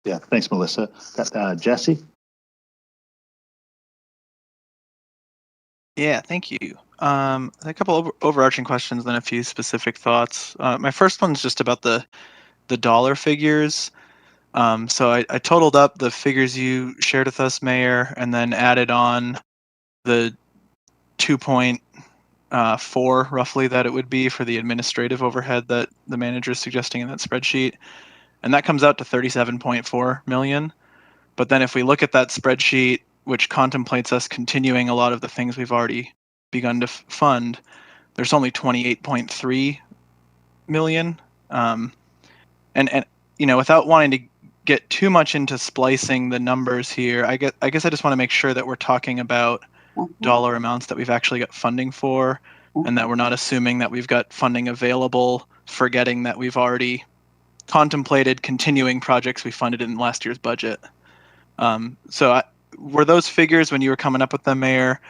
Yeah, thanks, Melissa. Jesse? Yeah, thank you. A couple of overarching questions, then a few specific thoughts. My first one's just about the dollar figures. So I totaled up the figures you shared with us, Mayor, and then added on the 2.4 roughly that it would be for the administrative overhead that the manager is suggesting in that spreadsheet. And that comes out to 37.4 million. But then if we look at that spreadsheet, which contemplates us continuing a lot of the things we've already begun to fund, there's only 28.3 million. And without wanting to get too much into splicing the numbers here, I guess I just want to make sure that we're talking about dollar amounts that we've actually got funding for, and that we're not assuming that we've got funding available, forgetting that we've already contemplated continuing projects we funded in last year's budget. Were those figures, when you were coming up with them, Mayor,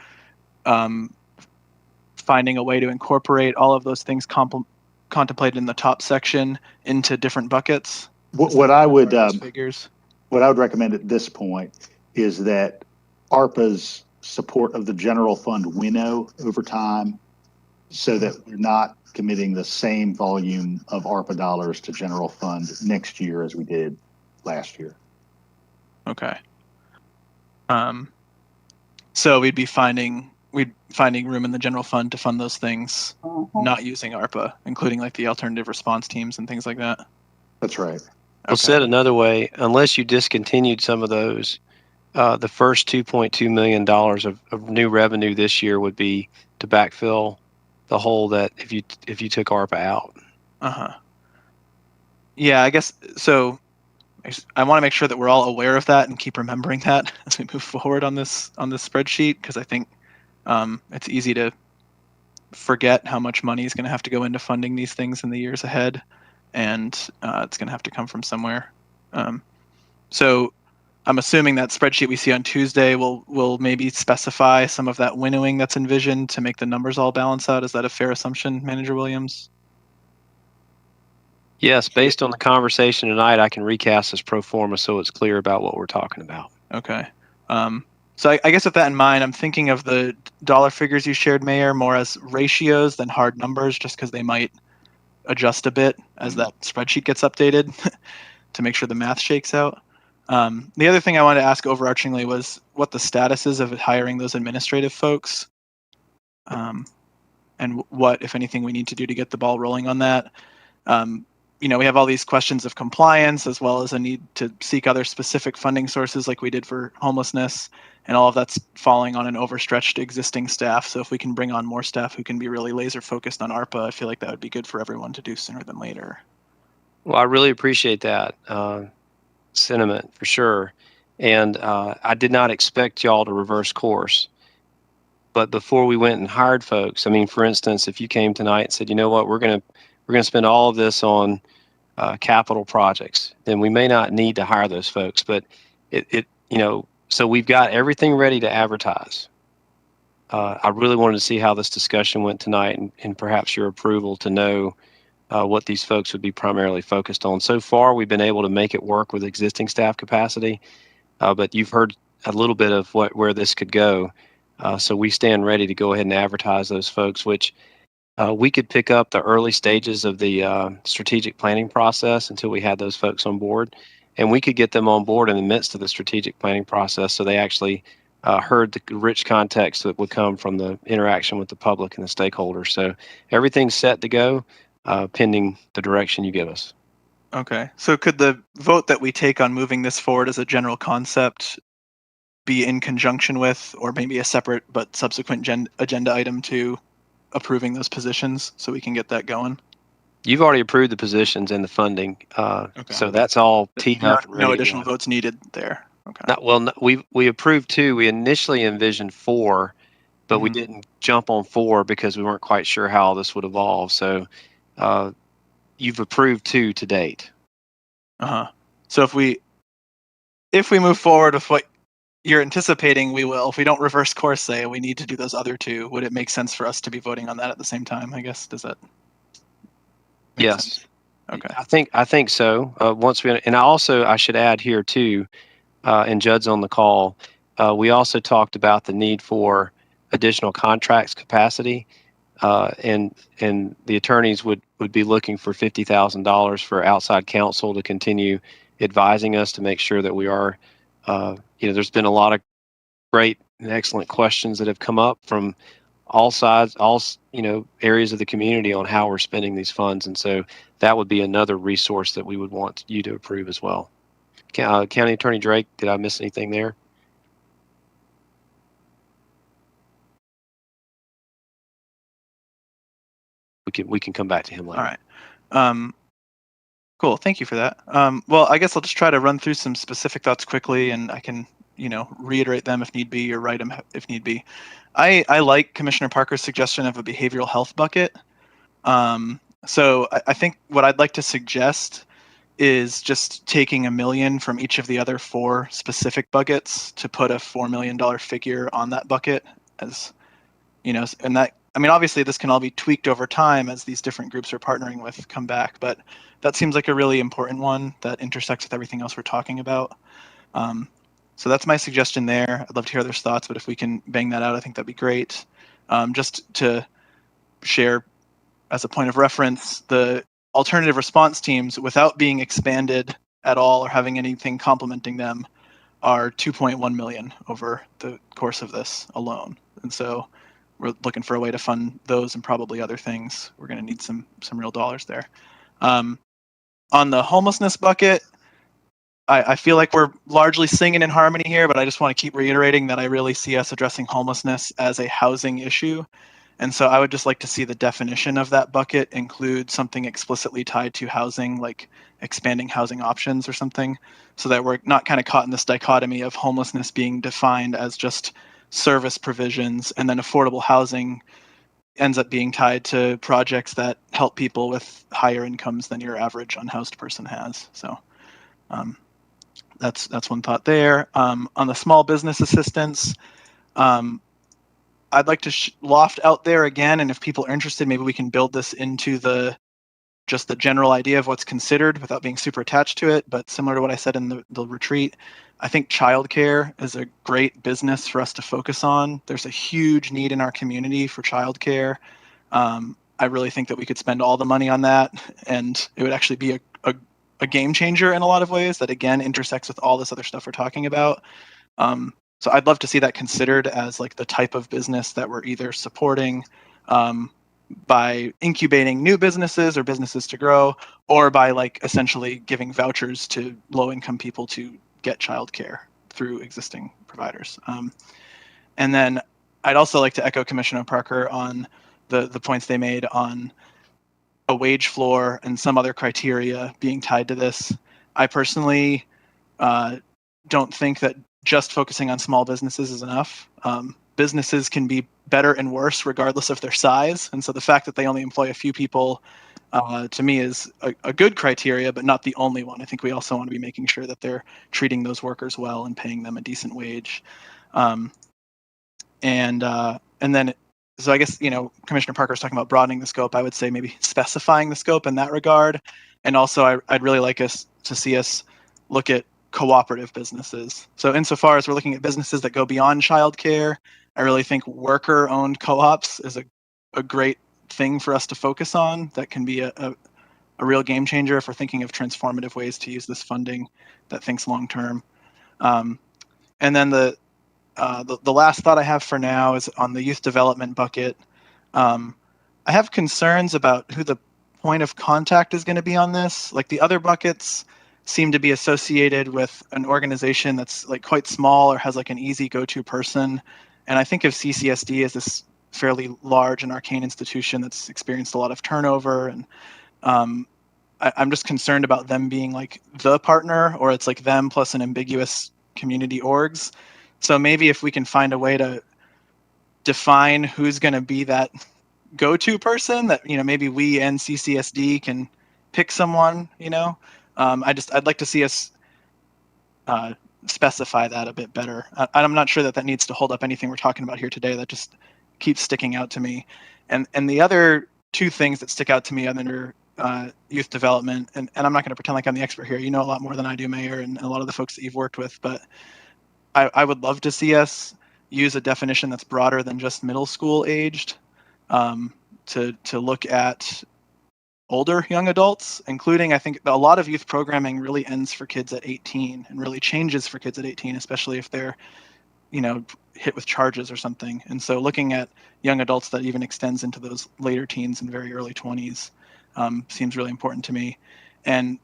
finding a way to incorporate all of those things contemplated in the top section into different buckets? What I would figures? What I would recommend at this point is that ARPA's support of the general fund winnow over time, so that we're not committing the same volume of ARPA dollars to general fund next year as we did last year. Okay. So we'd finding room in the general fund to fund those things, not using ARPA, including like the alternative response teams and things like that. That's right. Well, said another way, unless you discontinued some of those, the first $2.2 million of new revenue this year would be to backfill the hole that if you took ARPA out. Yeah, I guess so. I want to make sure that we're all aware of that and keep remembering that as we move forward on this spreadsheet, because I think it's easy to forget how much money is going to have to go into funding these things in the years ahead, and it's going to have to come from somewhere. So I'm assuming that spreadsheet we see on Tuesday will maybe specify some of that winnowing that's envisioned to make the numbers all balance out. Is that a fair assumption, Manager Williams? Yes, based on the conversation tonight, I can recast this pro forma so it's clear about what we're talking about. Okay. So I guess with that in mind, I'm thinking of the dollar figures you shared, Mayor, more as ratios than hard numbers, just because they might adjust a bit as that spreadsheet gets updated to make sure the math shakes out. The other thing I wanted to ask overarchingly was what the status is of hiring those administrative folks, and what, if anything, we need to do to get the ball rolling on that. We have all these questions of compliance, as well as a need to seek other specific funding sources like we did for homelessness, and all of that's falling on an overstretched existing staff. So if we can bring on more staff who can be really laser focused on ARPA, I feel like that would be good for everyone to do sooner than later. Well, I really appreciate that sentiment for sure. And I did not expect y'all to reverse course. But before we went and hired folks, I mean, for instance, if you came tonight and said, you know what, we're gonna spend all of this on capital projects, then we may not need to hire those folks. But so we've got everything ready to advertise. I really wanted to see how this discussion went tonight, and perhaps your approval to know what these folks would be primarily focused on. So far, we've been able to make it work with existing staff capacity, but you've heard a little bit of where this could go. So we stand ready to go ahead and advertise those folks, which we could pick up the early stages of the strategic planning process until we had those folks on board. And we could get them on board in the midst of the strategic planning process so they actually heard the rich context that would come from the interaction with the public and the stakeholders. So everything's set to go, pending the direction you give us. Okay. So could the vote that we take on moving this forward as a general concept be in conjunction with, or maybe a separate but subsequent agenda item to approving those positions so we can get that going? You've already approved the positions and the funding, Okay. so that's all teed up. and ready No to additional go. votes needed there. Okay. We approved 2. We initially envisioned 4, but we didn't jump on 4 because we weren't quite sure how this would evolve. So you've approved 2 to date. So if we move forward with what you're anticipating, we will. If we don't reverse course, say we need to do those other 2, would it make sense for us to be voting on that at the same time? I guess, does that? Yes. Sense? Okay. I think so. I should add here too, and Judd's on the call. We also talked about the need for additional contracts capacity, and the attorneys would be looking for $50,000 for outside counsel to continue advising us to make sure that we are. There's been a lot of great and excellent questions that have come up from all sides, areas of the community on how we're spending these funds. And so that would be another resource that we would want you to approve as well. County Attorney Drake, did I miss anything there? We can come back to him later. All right. Cool. Thank you for that. Well, I guess I'll just try to run through some specific thoughts quickly, and I can, reiterate them if need be, or write them if need be. I like Commissioner Parker's suggestion of a behavioral health bucket. So I think what I'd like to suggest is just taking $1 million from each of the other 4 specific buckets to put a $4 million figure on that bucket, as and that, I mean, obviously this can all be tweaked over time as these different groups we're partnering with come back, but that seems like a really important one that intersects with everything else we're talking about. So that's my suggestion there. I'd love to hear others' thoughts, but if we can bang that out, I think that'd be great. Just to share as a point of reference, the alternative response teams, without being expanded at all or having anything complementing them, are 2.1 million over the course of this alone. And so we're looking for a way to fund those and probably other things. We're going to need some real dollars there. On the homelessness bucket, I feel like we're largely singing in harmony here, but I just want to keep reiterating that I really see us addressing homelessness as a housing issue. And so I would just like to see the definition of that bucket include something explicitly tied to housing, like expanding housing options or something, so that we're not kind of caught in this dichotomy of homelessness being defined as just service provisions, and then affordable housing ends up being tied to projects that help people with higher incomes than your average unhoused person has. So that's one thought there. On the small business assistance, I'd like to loft out there again, and if people are interested, maybe we can build this into just the general idea of what's considered without being super attached to it. But similar to what I said in the retreat, I think childcare is a great business for us to focus on. There's a huge need in our community for childcare. I really think that we could spend all the money on that, and it would actually be a game changer in a lot of ways that, again, intersects with all this other stuff we're talking about. So I'd love to see that considered as like the type of business that we're either supporting by incubating new businesses or businesses to grow, or by like essentially giving vouchers to low-income people to get childcare through existing providers. And then I'd also like to echo Commissioner Parker on the points they made on a wage floor and some other criteria being tied to this. I personally don't think that just focusing on small businesses is enough. businesses can be better and worse regardless of their size. And so the fact that they only employ a few people, to me, is a good criteria, but not the only one. I think we also want to be making sure that they're treating those workers well and paying them a decent wage. And then, so I guess, Commissioner Parker was talking about broadening the scope. I would say maybe specifying the scope in that regard. And also, I'd really like us to see us look at cooperative businesses. So insofar as we're looking at businesses that go beyond childcare, I really think worker-owned co-ops is a great thing for us to focus on. That can be a real game changer if we're thinking of transformative ways to use this funding that thinks long-term. And then the last thought I have for now is on the youth development bucket. I have concerns about who the point of contact is going to be on this. Like, the other buckets seem to be associated with an organization that's like quite small or has like an easy go-to person. And I think of CCSD as this fairly large and arcane institution that's experienced a lot of turnover. And I'm just concerned about them being like the partner, or it's like them plus an ambiguous community orgs. So maybe if we can find a way to define who's going to be that go-to person, that, maybe we and CCSD can pick someone, I'd like to see us specify that a bit better. I'm not sure that needs to hold up anything we're talking about here today. That just keeps sticking out to me. And the other two things that stick out to me under youth development, and I'm not going to pretend like I'm the expert here. You know a lot more than I do, Mayor, and a lot of the folks that you've worked with, but I would love to see us use a definition that's broader than just middle school aged, to look at older young adults, including, I think a lot of youth programming really ends for kids at 18 and really changes for kids at 18, especially if they're, hit with charges or something. And so looking at young adults that even extends into those later teens and very early 20s seems really important to me. And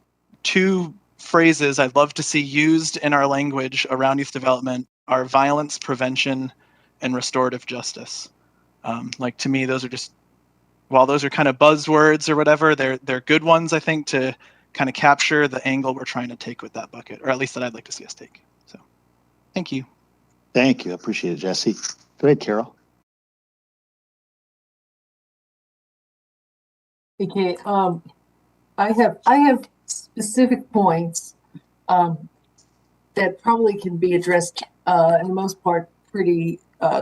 two phrases I'd love to see used in our language around youth development are violence prevention and restorative justice. Like, to me, those are just, while those are kind of buzzwords or whatever, they're good ones, I think, to kind of capture the angle we're trying to take with that bucket, or at least that I'd like to see us take. So thank you. Thank you. I appreciate it, Jesse. Go ahead, Carol. Okay. I have specific points that probably can be addressed in the most part pretty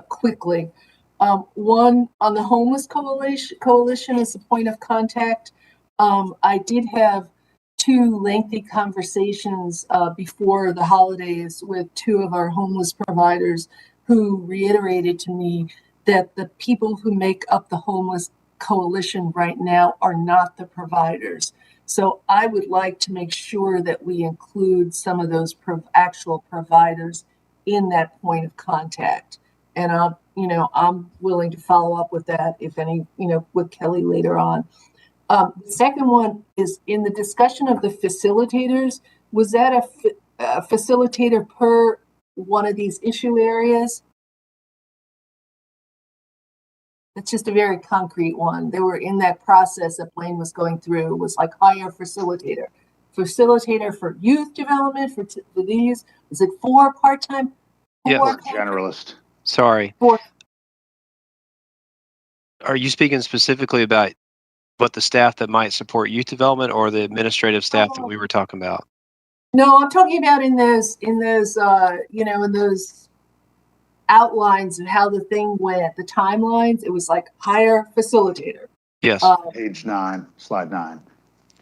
quickly. One, on the homeless coalition as a point of contact, I did have two lengthy conversations before the holidays with two of our homeless providers who reiterated to me that the people who make up the homeless coalition right now are not the providers. So I would like to make sure that we include some of those actual providers in that point of contact. And I'm willing to follow up with that, if any, with Kelly later on. The second one is in the discussion of the facilitators. Was that a facilitator per one of these issue areas? That's just a very concrete one. They were in that process that Blaine was going through. It was like hire facilitator. Facilitator for youth development, for these. Is it for part-time? Yeah. Or generalist. Sorry. For, Are you speaking specifically about what the staff that might support youth development, or the administrative staff that we were talking about? No, I'm talking about in those outlines of how the thing went, the timelines. It was like hire facilitator. Yes. Page 9, slide 9.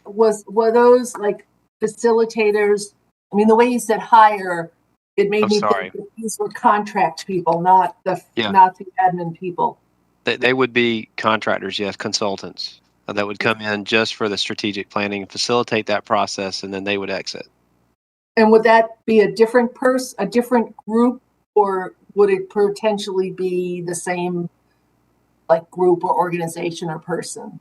Were those like facilitators? I mean, the way you said hire, it made me think that these were contract people, not the admin people. They would be contractors, yes, consultants that would come in just for the strategic planning and facilitate that process, and then they would exit. And would that be a different person, a different group, or would it potentially be the same like group or organization or person?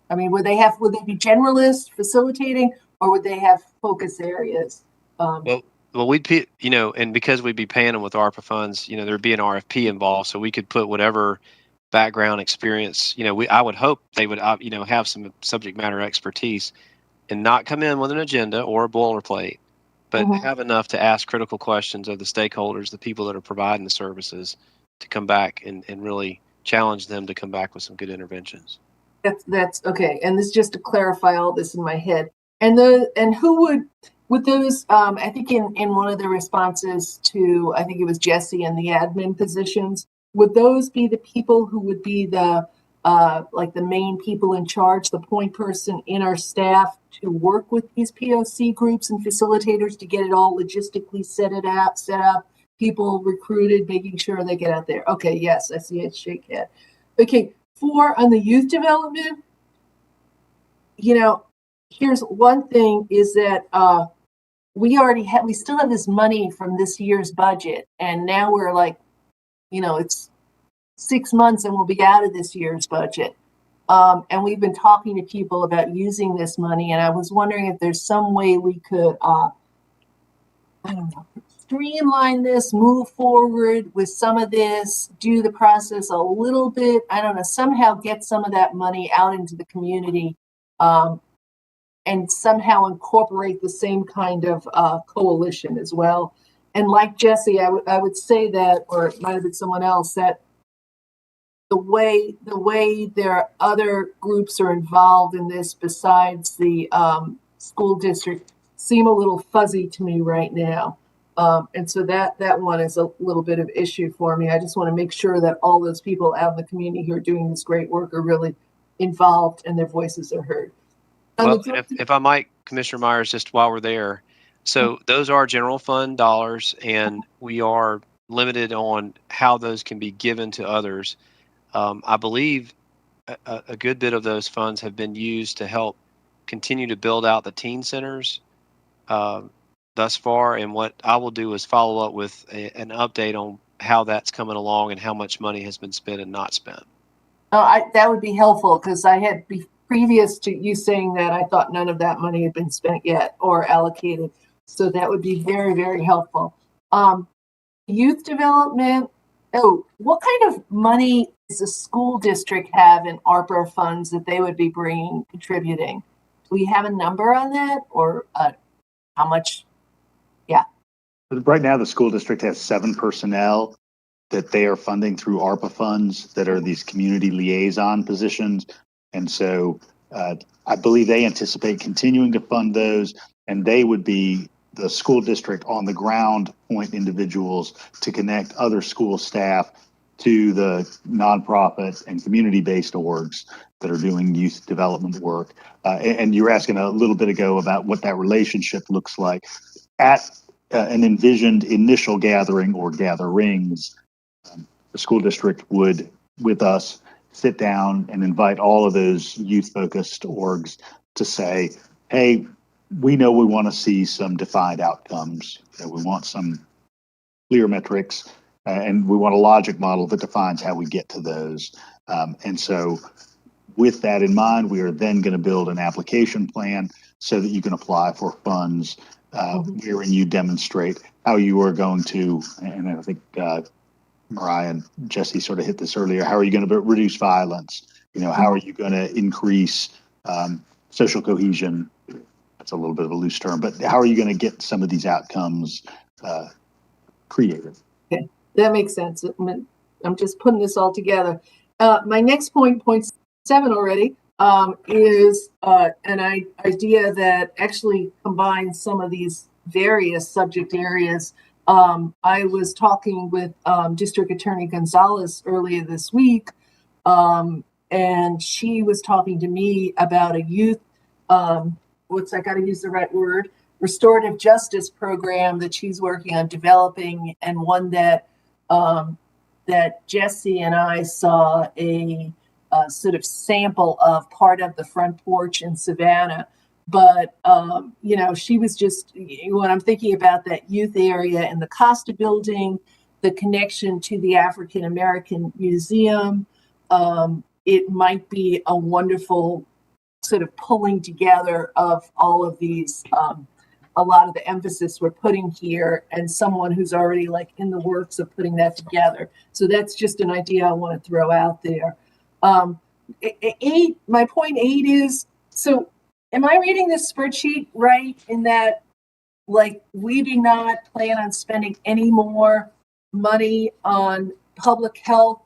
I mean, would they be generalists facilitating, or would they have focus areas? Well, we'd, and because we'd be paying them with ARPA funds, there'd be an RFP involved, so we could put whatever background experience, I would hope they would, have some subject matter expertise and not come in with an agenda or a boilerplate, but have enough to ask critical questions of the stakeholders, the people that are providing the services, to come back and really challenge them to come back with some good interventions. That's okay. And this, just to clarify all this in my head. And who would those, I think in one of the responses to, I think it was Jesse and the admin positions, would those be the people who would be the like the main people in charge, the point person in our staff to work with these POC groups and facilitators to get it all logistically set up, people recruited, making sure they get out there? Okay, yes, I see it, shake head. Okay, 4 on the youth development, here's one thing is that we still have this money from this year's budget, and now we're like, it's 6 months and we'll be out of this year's budget. And we've been talking to people about using this money, and I was wondering if there's some way we could, I don't know, streamline this, move forward with some of this, do the process a little bit, I don't know, somehow get some of that money out into the community, and somehow incorporate the same kind of coalition as well. And like Jesse, I would say that, or it might have been someone else, that the way there are other groups are involved in this besides the school district seem a little fuzzy to me right now. And so that one is a little bit of issue for me. I just want to make sure that all those people out in the community who are doing this great work are really involved and their voices are heard. Well, if I might, Commissioner Myers, just while we're there, so those are general fund dollars, and we are limited on how those can be given to others. I believe a good bit of those funds have been used to help continue to build out the teen centers thus far. And what I will do is follow up with an update on how that's coming along and how much money has been spent and not spent. That would be helpful, because I had previous to you saying that, I thought none of that money had been spent yet or allocated. So that would be very, very helpful. Youth development. Oh, what kind of money does the school district have in ARRA funds that they would be contributing? Do we have a number on that, or how much? Yeah. Right now, the school district has 7 personnel that they are funding through ARPA funds that are these community liaison positions. And so I believe they anticipate continuing to fund those, and they would be the school district on the ground point individuals to connect other school staff to the nonprofit and community-based orgs that are doing youth development work. And you were asking a little bit ago about what that relationship looks like. At an envisioned initial gathering or gatherings, the school district would, with us, sit down and invite all of those youth-focused orgs to say, hey, we know we want to see some defined outcomes. We want some clear metrics, and we want a logic model that defines how we get to those. And so with that in mind, we are then going to build an application plan so that you can apply for funds wherein you demonstrate how you are going to, and I think Mariah and Jesse sort of hit this earlier, how are you going to reduce violence? How are you going to increase social cohesion? That's a little bit of a loose term, but how are you going to get some of these outcomes created? Okay, that makes sense. I'm just putting this all together. My next point 7 already, is an idea that actually combines some of these various subject areas. I was talking with District Attorney Gonzalez earlier this week, and she was talking to me about a youth, I got to use the right word, restorative justice program that she's working on developing, and one that Jesse and I saw a sort of sample of, part of the front porch in Savannah. But, she was just, when I'm thinking about that youth area and the Costa Building, the connection to the African American Museum, it might be a wonderful sort of pulling together of all of these, a lot of the emphasis we're putting here, and someone who's already like in the works of putting that together. So that's just an idea I want to throw out there. My point 8 is, so am I reading this spreadsheet right in that, like, we do not plan on spending any more money on public health,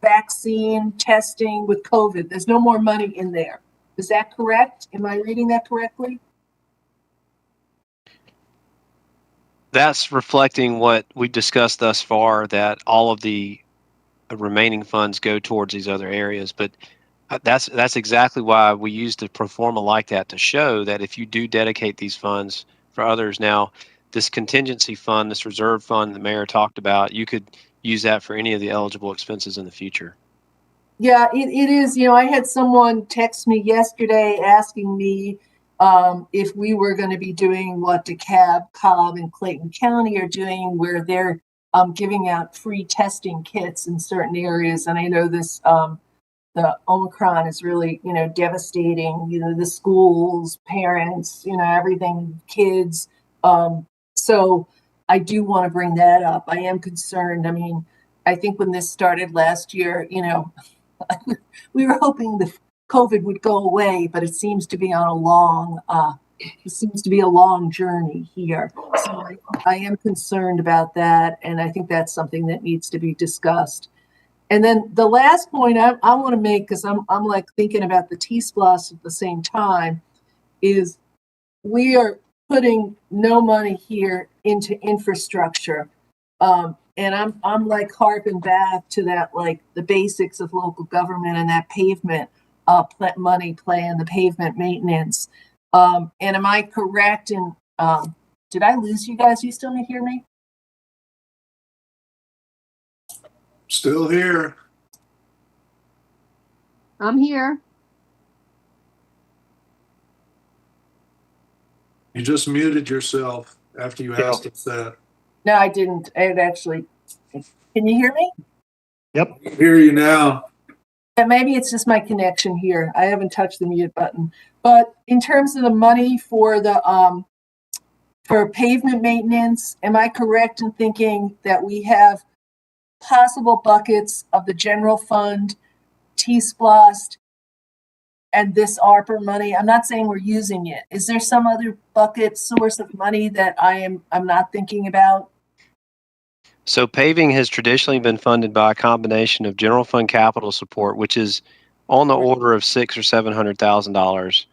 vaccine, testing with COVID. There's no more money in there. Is that correct? Am I reading that correctly? That's reflecting what we've discussed thus far, that all of the remaining funds go towards these other areas. But that's exactly why we used the pro forma like that, to show that if you do dedicate these funds for others. Now, this contingency fund, this reserve fund the mayor talked about, you could use that for any of the eligible expenses in the future. Yeah, it is. I had someone text me yesterday asking me if we were going to be doing what DeKalb, Cobb, and Clayton County are doing, where they're giving out free testing kits in certain areas. And I know this, the Omicron is really, devastating, the schools, parents, everything, kids. So I do want to bring that up. I am concerned. I mean, I think when this started last year, we were hoping the COVID would go away, but it seems to be on a long journey here. So I am concerned about that, and I think that's something that needs to be discussed. And then the last point I want to make, because I'm like thinking about the T-SPLOS at the same time, is we are putting no money here into infrastructure. And I'm like harping back to that, like the basics of local government and that pavement money plan, the pavement maintenance. And am I correct in, did I lose you guys? You still hear me? Still here. I'm here. You just muted yourself after you asked us that. No, I didn't. It actually, can you hear me? Yep. I hear you now. Yeah, maybe it's just my connection here. I haven't touched the mute button. But in terms of the money for the for pavement maintenance, am I correct in thinking that we have possible buckets of the general fund, T-SPLOST, and this ARPA money? I'm not saying we're using it. Is there some other bucket source of money that I'm not thinking about? So paving has traditionally been funded by a combination of general fund capital support, which is on the order of $600,000 or $700,000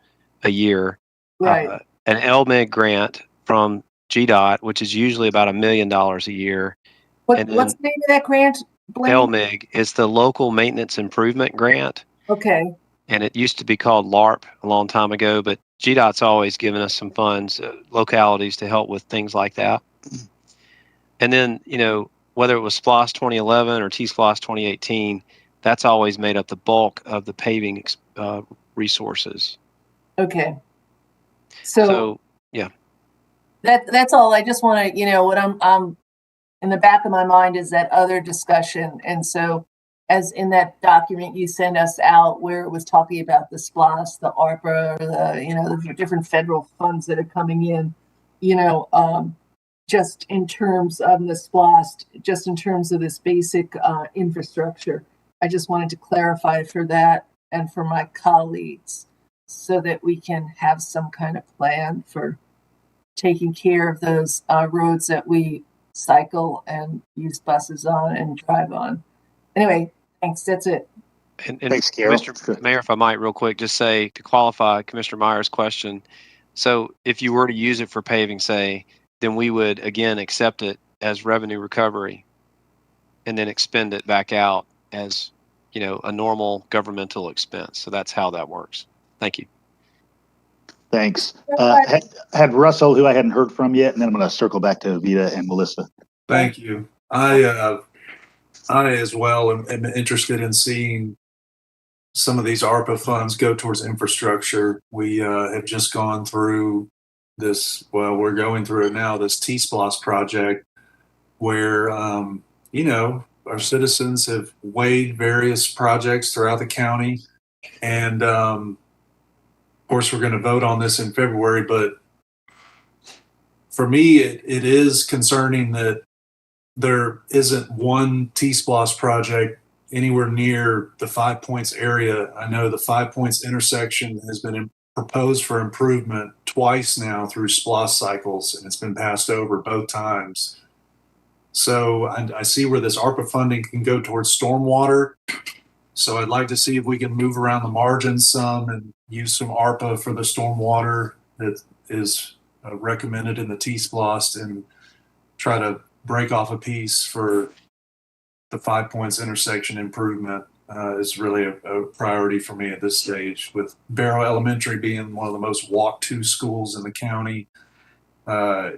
a year. Right. An LMIG grant from GDOT, which is usually about $1 million a year. What's the name of that grant, Blaine? LMIG is the Local Maintenance Improvement Grant. Okay. And it used to be called LARP a long time ago, but GDOT's always given us some funds, localities, to help with things like that. And then, whether it was SPLOST 2011 or T-SPLOST 2018, that's always made up the bulk of the paving resources. Okay. So yeah. That's all. I just want to, what I'm in the back of my mind is that other discussion. And so, as in that document you sent us out where it was talking about the SPLOST, the ARPA, the different federal funds that are coming in, just in terms of the SPLOST, just in terms of this basic infrastructure. I just wanted to clarify for that and for my colleagues so that we can have some kind of plan for taking care of those roads that we cycle and use buses on and drive on. Anyway, thanks. That's it. And Thanks, Carol. Mr. Mayor, if I might real quick, just say to qualify Commissioner Meyer's question. So if you were to use it for paving, say, then we would again accept it as revenue recovery and then expend it back out as, a normal governmental expense. So that's how that works. Thank you. Thanks. Had Russell, who I hadn't heard from yet, and then I'm going to circle back to Vita and Melissa. Thank you. I as well am interested in seeing some of these ARPA funds go towards infrastructure. We have just gone through this, we're going through it now, this T-SPLOST project where, our citizens have weighed various projects throughout the county. And of course, we're going to vote on this in February. But for me, it is concerning that there isn't one T-SPLOST project anywhere near the 5 Points area. I know the 5 Points intersection has been proposed for improvement twice now through SPLOST cycles, and it's been passed over both times. So I see where this ARPA funding can go towards stormwater. So I'd like to see if we can move around the margins some and use some ARPA for the stormwater that is recommended in the T-SPLOST and try to break off a piece for the 5 Points intersection improvement. Is really a priority for me at this stage, with Barrow Elementary being one of the most walked to schools in the county.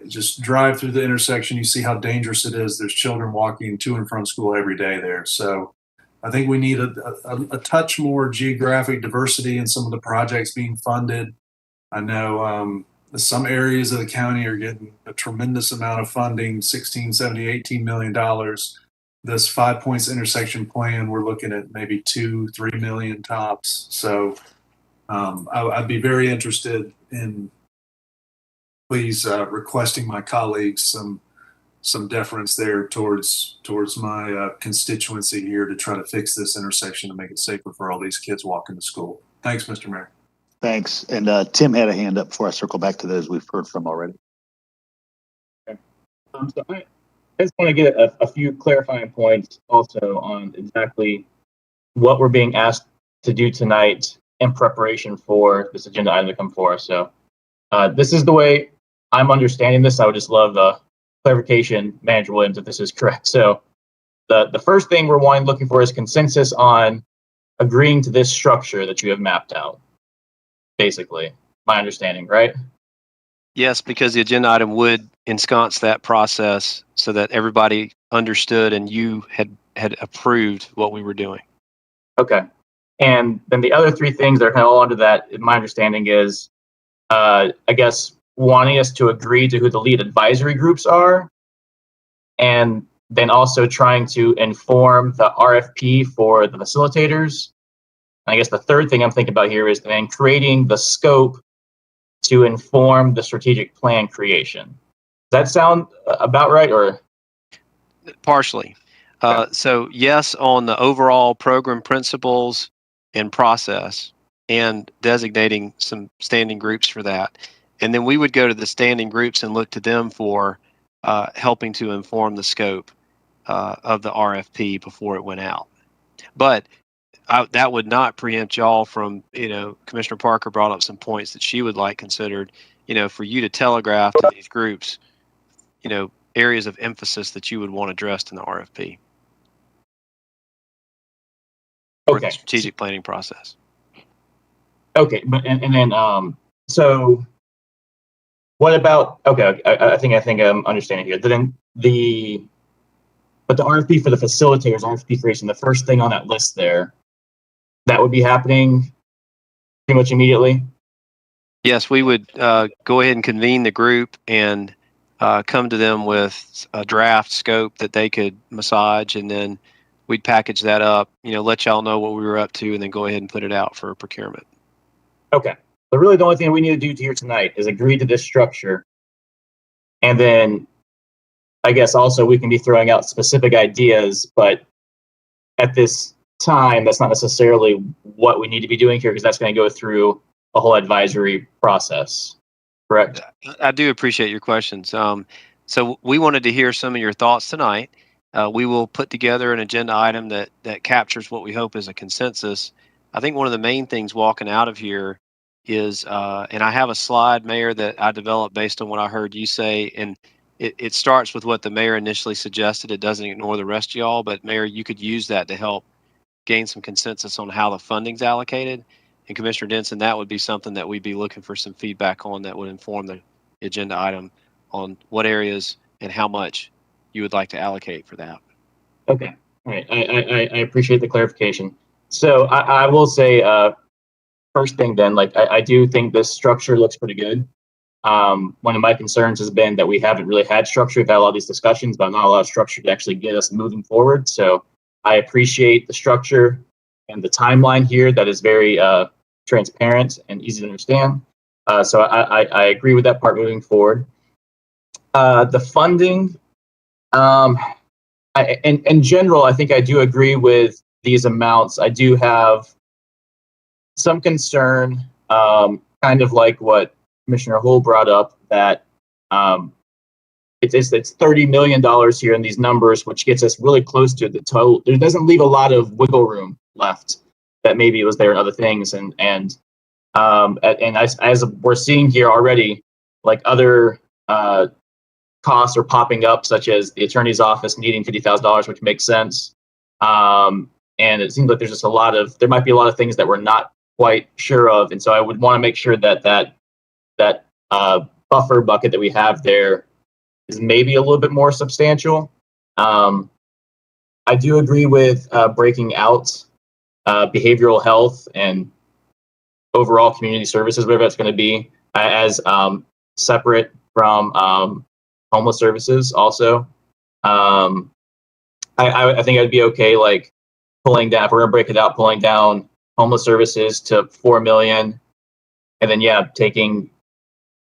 Just drive through the intersection, you see how dangerous it is. There's children walking to and from school every day there. So I think we need a touch more geographic diversity in some of the projects being funded. I know some areas of the county are getting a tremendous amount of funding, 16, 70, $18 million. This 5 Points intersection plan, we're looking at maybe 2-3 million tops. So I'd be very interested in please requesting my colleagues some deference there towards my constituency here to try to fix this intersection and make it safer for all these kids walking to school. Thanks, Mr. Mayor. Thanks. And Tim had a hand up before I circle back to those we've heard from already. Okay. So I just want to get a few clarifying points also on exactly what we're being asked to do tonight in preparation for this agenda item to come forward. So this is the way I'm understanding this. I would just love the clarification, Manager Williams, if this is correct. So the first thing we're looking for is consensus on agreeing to this structure that you have mapped out. Basically, my understanding, right? Yes, because the agenda item would ensconce that process so that everybody understood and you had approved what we were doing. Okay. And then the other three things that are kind of all under that, my understanding is, I guess, wanting us to agree to who the lead advisory groups are, and then also trying to inform the RFP for the facilitators. And I guess the third thing I'm thinking about here is then creating the scope to inform the strategic plan creation. Does that sound about right, or? Partially. So yes, on the overall program principles and process, and designating some standing groups for that. And then we would go to the standing groups and look to them for helping to inform the scope of the RFP before it went out. But that would not preempt y'all from, Commissioner Parker brought up some points that she would like considered, for you to telegraph to these groups, areas of emphasis that you would want addressed in the RFP. Or the strategic planning process. Okay, but and then so what about I think I'm understanding here. Then the RFP for the facilitators, RFP creation, the first thing on that list there, that would be happening pretty much immediately? Yes, we would go ahead and convene the group and come to them with a draft scope that they could massage, and then we'd package that up, let y'all know what we were up to, and then go ahead and put it out for procurement. Okay. So really the only thing we need to do here tonight is agree to this structure. And then I guess also we can be throwing out specific ideas, but at this time, that's not necessarily what we need to be doing here, because that's going to go through a whole advisory process. Correct? I do appreciate your questions. So we wanted to hear some of your thoughts tonight. We will put together an agenda item that captures what we hope is a consensus. I think one of the main things walking out of here is, and I have a slide, Mayor, that I developed based on what I heard you say, and it starts with what the mayor initially suggested. It doesn't ignore the rest of y'all, but Mayor, you could use that to help gain some consensus on how the funding's allocated. And Commissioner Denson, that would be something that we'd be looking for some feedback on that would inform the agenda item on what areas and how much you would like to allocate for that. Okay. All right. I appreciate the clarification. So I will say, first thing then, I do think this structure looks pretty good. One of my concerns has been that we haven't really had structure. We've had a lot of these discussions, but not a lot of structure to actually get us moving forward. So I appreciate the structure and the timeline here that is very transparent and easy to understand. So I agree with that part moving forward. The funding, in general, I think I do agree with these amounts. I do have some concern, kind of like what Commissioner Hull brought up, that it's $30 million here in these numbers, which gets us really close to the total. It doesn't leave a lot of wiggle room left that maybe was there in other things. And as we're seeing here already, like other costs are popping up, such as the attorney's office needing $50,000, which makes sense. And it seems like there's just there might be a lot of things that we're not quite sure of. And so I would want to make sure that buffer bucket that we have there is maybe a little bit more substantial. I do agree with breaking out behavioral health and overall community services, whatever that's going to be, as separate from homeless services also. I think I'd be okay, like pulling down, if we're going to break it out, pulling down homeless services to 4 million, and then taking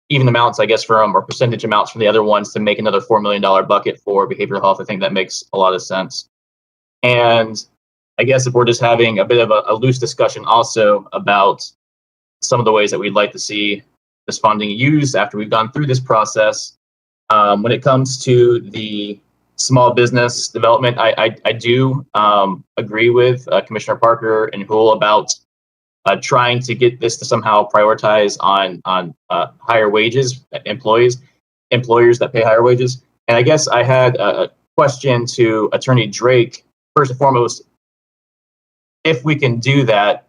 even amounts, I guess, from, or percentage amounts from the other ones to make another $4 million bucket for behavioral health. I think that makes a lot of sense. And I guess if we're just having a bit of a loose discussion also about some of the ways that we'd like to see this funding used after we've gone through this process, when it comes to the small business development, I do agree with Commissioner Parker and Houle about trying to get this to somehow prioritize on higher wages, employers that pay higher wages. And I guess I had a question to Attorney Drake. First and foremost, if we can do that,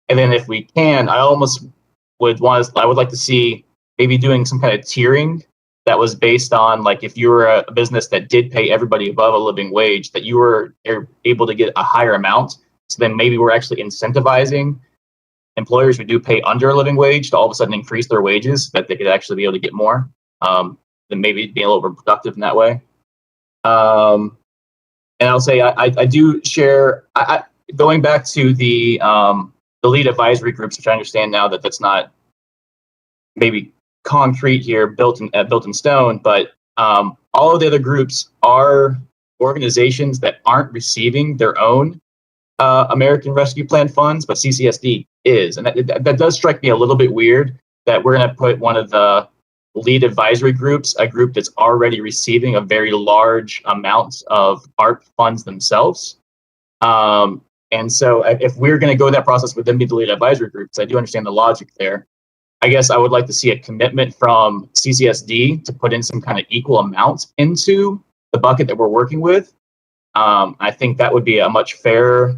and then if we can, I would like to see maybe doing some kind of tiering that was based on, like, if you were a business that did pay everybody above a living wage, that you were able to get a higher amount. So then maybe we're actually incentivizing employers who do pay under a living wage to all of a sudden increase their wages, that they could actually be able to get more, then maybe being a little more productive in that way. And I'll say I do share, going back to the lead advisory groups, which I understand now that that's not maybe concrete here, built in stone, but all of the other groups are organizations that aren't receiving their own American Rescue Plan funds, but CCSD is. And that does strike me a little bit weird that we're going to put one of the lead advisory groups, a group that's already receiving a very large amount of ARP funds themselves. And so if we're going to go that process with them being the lead advisory groups, I do understand the logic there. I guess I would like to see a commitment from CCSD to put in some kind of equal amounts into the bucket that we're working with. I think that would be a much fairer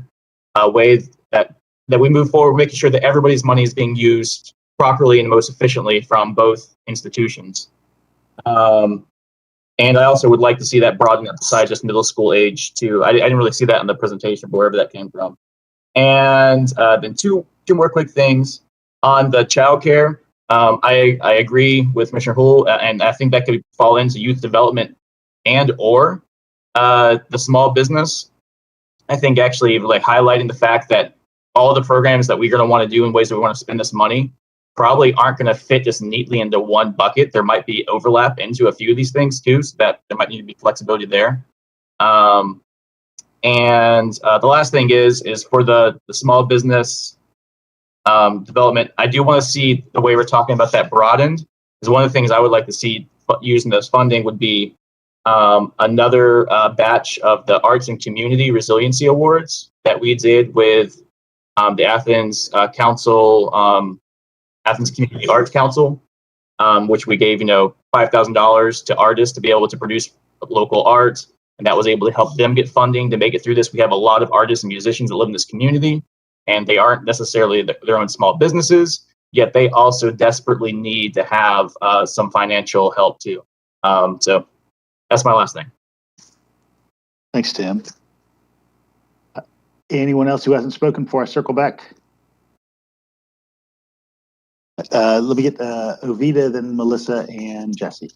way that we move forward, making sure that everybody's money is being used properly and most efficiently from both institutions. And I also would like to see that broaden up besides just middle school age too. I didn't really see that in the presentation, but wherever that came from. And then two more quick things on the childcare. I agree with Commissioner Houle, and I think that could fall into youth development or the small business. I think actually like highlighting the fact that all the programs that we're going to want to do in ways that we want to spend this money probably aren't going to fit just neatly into one bucket. There might be overlap into a few of these things too, so that there might need to be flexibility there. And the last thing is for the small business development, I do want to see the way we're talking about that broadened. Because one of the things I would like to see using this funding would be another batch of the Arts and Community Resiliency Awards that we did with the Athens Council, Athens Community Arts Council, which we gave $5,000 to artists to be able to produce local art, and that was able to help them get funding to make it through this. We have a lot of artists and musicians that live in this community, and they aren't necessarily their own small businesses, yet they also desperately need to have some financial help too. So that's my last thing. Thanks, Tim. Anyone else who hasn't spoken before I circle back? Let me get Ovita, then Melissa and Jesse.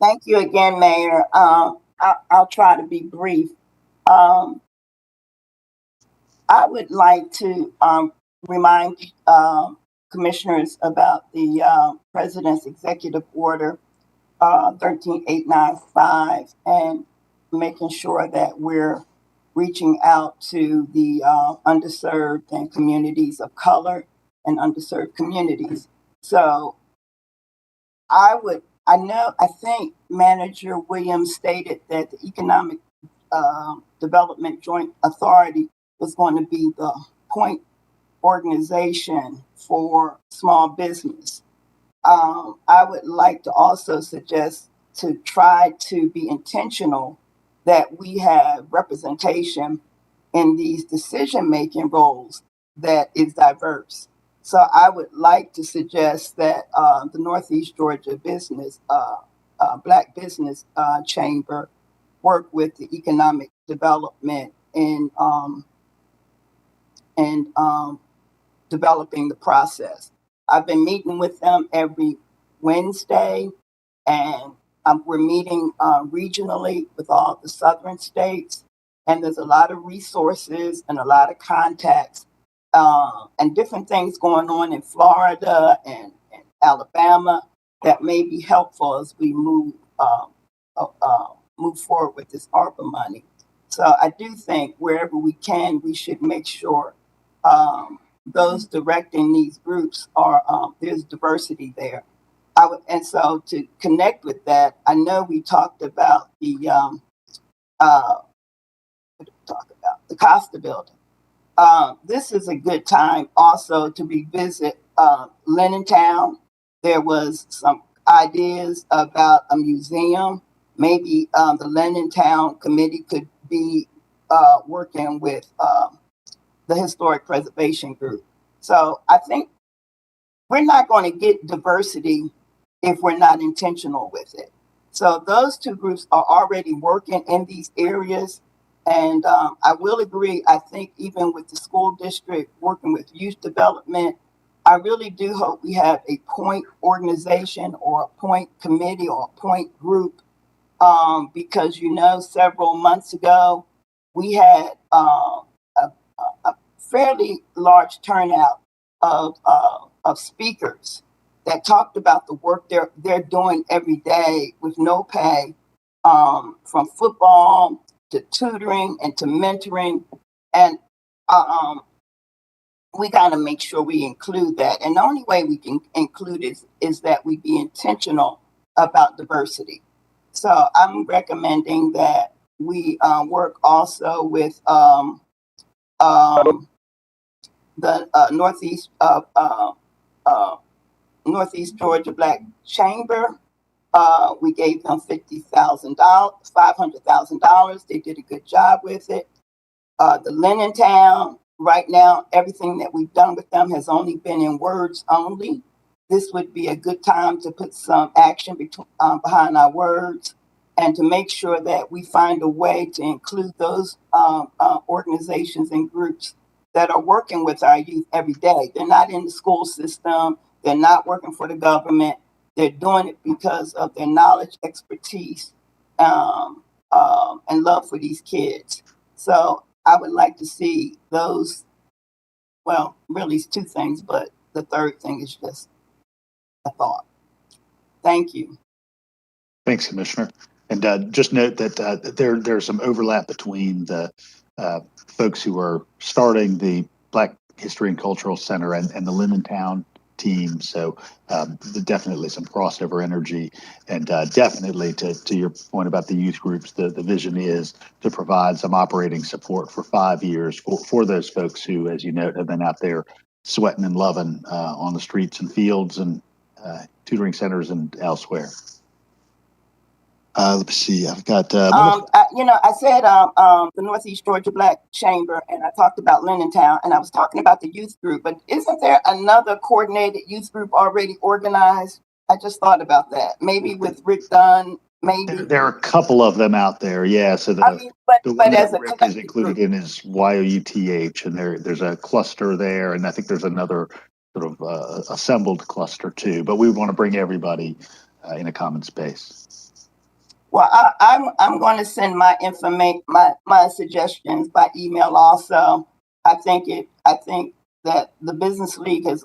Thank you again, Mayor. I'll try to be brief. I would like to remind commissioners about the President's Executive Order 13895 and making sure that we're reaching out to the underserved and communities of color and underserved communities. So I would I think Manager Williams stated that the Economic Development Joint Authority was going to be the point organization for small business. I would like to also suggest to try to be intentional that we have representation in these decision-making roles that is diverse. So I would like to suggest that the Northeast Georgia Business, Black Business Chamber work with the economic development in developing the process. I've been meeting with them every Wednesday, and we're meeting regionally with all the southern states. And there's a lot of resources and a lot of contacts and different things going on in Florida and Alabama that may be helpful as we move forward with this ARPA money. So I do think wherever we can, we should make sure those directing these groups are there's diversity there. And so to connect with that, I know we talked about the Costa Building. This is a good time also to revisit Town. There was some ideas about a museum. Maybe the Town committee could be working with the Historic Preservation Group. So I think we're not going to get diversity if we're not intentional with it. So those two groups are already working in these areas. And I will agree, I think even with the school district working with youth development, I really do hope we have a point organization or a point committee or a point group because, several months ago, we had a fairly large turnout of speakers that talked about the work they're doing every day with no pay, from football to tutoring and to mentoring. And we got to make sure we include that. And the only way we can include it is that we be intentional about diversity. So I'm recommending that we work also with the Northeast Georgia Black Chamber. We gave them $500,000. They did a good job with it. The Town, right now, everything that we've done with them has only been in words only. This would be a good time to put some action behind our words and to make sure that we find a way to include those organizations and groups that are working with our youth every day. They're not in the school system. They're not working for the government. They're doing it because of their knowledge, expertise, and love for these kids. So I would like to see those, well, really it's two things, but the third thing is just a thought. Thank you. Thanks, Commissioner. And just note that there's some overlap between the folks who are starting the Black History and Cultural Center and the Town team. So definitely some crossover energy, and definitely to your point about the youth groups, the vision is to provide some operating support for 5 years for those folks who, as you note, have been out there sweating and loving on the streets and fields and tutoring centers and elsewhere. Let's see. I've got. I said the Northeast Georgia Black Chamber, and I talked about Town, and I was talking about the youth group. But isn't there another coordinated youth group already organized? I just thought about that. Maybe with Rick Dunn. Maybe there are a couple of them out there. Yeah. So the one that Rick is included group in is YOUTH, and there's a cluster there, and I think there's another sort of assembled cluster too. But we want to bring everybody in a common space. Well, I'm going to send my information, my suggestions by email also. I think that the Business League has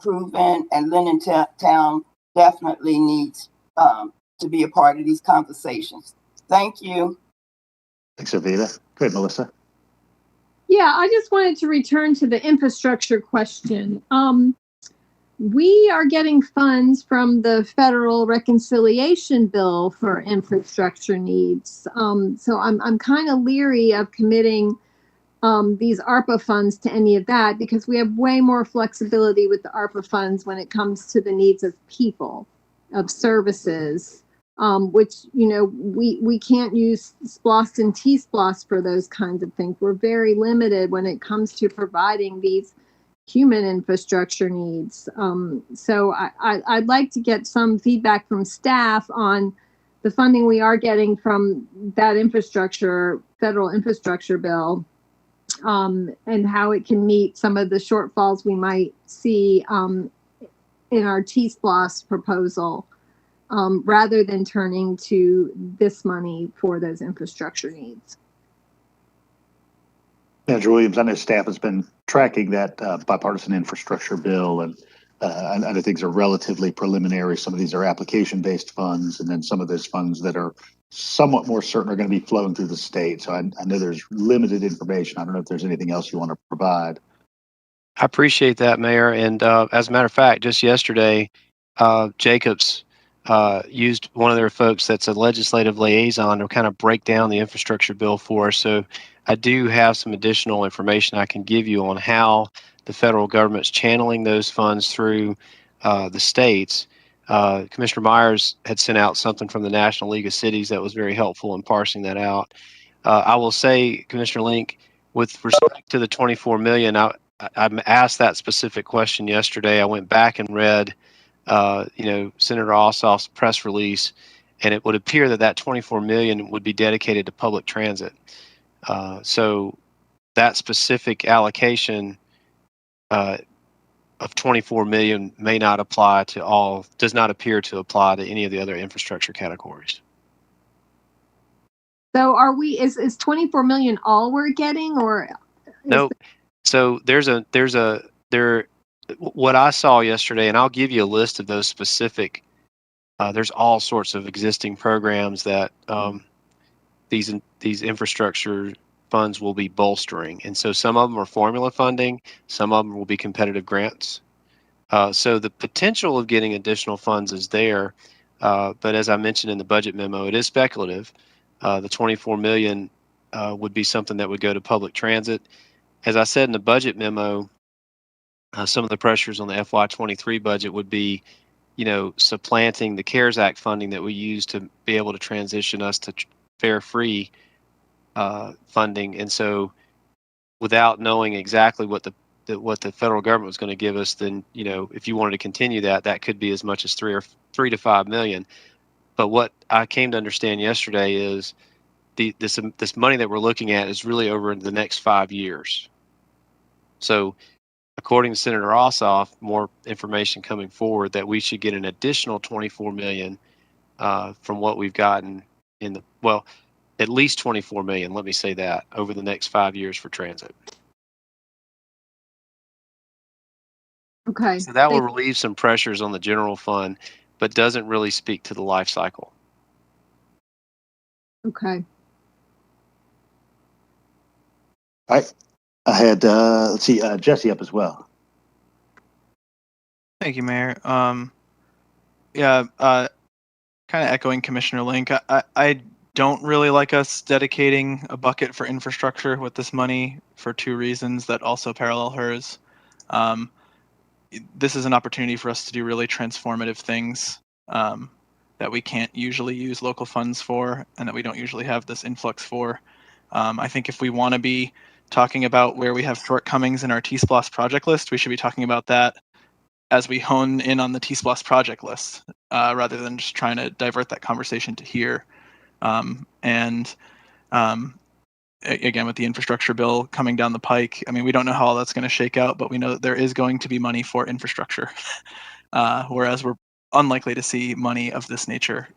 proven, and Town definitely needs to be a part of these conversations. Thank you. Thanks, Avita. Good, Melissa. Yeah, I just wanted to return to the infrastructure question. we are getting funds from the federal reconciliation bill for infrastructure needs. So I'm kind of leery of committing these ARPA funds to any of that, because we have way more flexibility with the ARPA funds when it comes to the needs of people, of services, which, you know, we can't use SPLOST and T-SPLOST for those kinds of things. We're very limited when it comes to providing these human infrastructure needs. So I'd like to get some feedback from staff on the funding we are getting from that federal infrastructure bill, and how it can meet some of the shortfalls we might see in our T-SPLOST proposal, rather than turning to this money for those infrastructure needs. Manager Williams, I know staff has been tracking that bipartisan infrastructure bill, and I know things are relatively preliminary. Some of these are application-based funds, and then some of those funds that are somewhat more certain are going to be flowing through the state. So I know there's limited information. I don't know if there's anything else you want to provide. I appreciate that, Mayor. And as a matter of fact, just yesterday, Jacobs used one of their folks that's a legislative liaison to kind of break down the infrastructure bill for us. So I do have some additional information I can give you on how the federal government's channeling those funds through the states. Commissioner Myers had sent out something from the National League of Cities that was very helpful in parsing that out. I will say, Commissioner Link, with respect to the 24 million, I asked that specific question yesterday. I went back and read, Senator Ossoff's press release, and it would appear that 24 million would be dedicated to public transit. So that specific allocation of 24 million may not apply to all, does not appear to apply to any of the other infrastructure categories. So is 24 million all we're getting, or? No. So what I saw yesterday, and I'll give you a list of those specific, there's all sorts of existing programs that these infrastructure funds will be bolstering. And so some of them are formula funding, some of them will be competitive grants. So the potential of getting additional funds is there. But as I mentioned in the budget memo, it is speculative. The 24 million would be something that would go to public transit. As I said in the budget memo, some of the pressures on the FY23 budget would be, supplanting the CARES Act funding that we use to be able to transition us to fare-free funding. And so without knowing exactly what the federal government was going to give us, then, if you wanted to continue that could be as much as 3 to 5 million. But what I came to understand yesterday is this money that we're looking at is really over the next 5 years. So according to Senator Ossoff, more information coming forward that we should get an additional 24 million from what we've gotten at least 24 million, let me say that, over the next 5 years for transit. Okay. So that will relieve some pressures on the general fund, but doesn't really speak to the life cycle. Okay. All right. I had, Jesse up as well. Thank you, Mayor. Kind of echoing Commissioner Link. I don't really like us dedicating a bucket for infrastructure with this money for two reasons that also parallel hers. This is an opportunity for us to do really transformative things that we can't usually use local funds for, and that we don't usually have this influx for. I think if we want to be talking about where we have shortcomings in our T-SPLOST project list, we should be talking about that as we hone in on the T-SPLOST project list, rather than just trying to divert that conversation to here. Again, with the infrastructure bill coming down the pike, I mean, we don't know how all that's going to shake out, but we know that there is going to be money for infrastructure, whereas we're unlikely to see money of this nature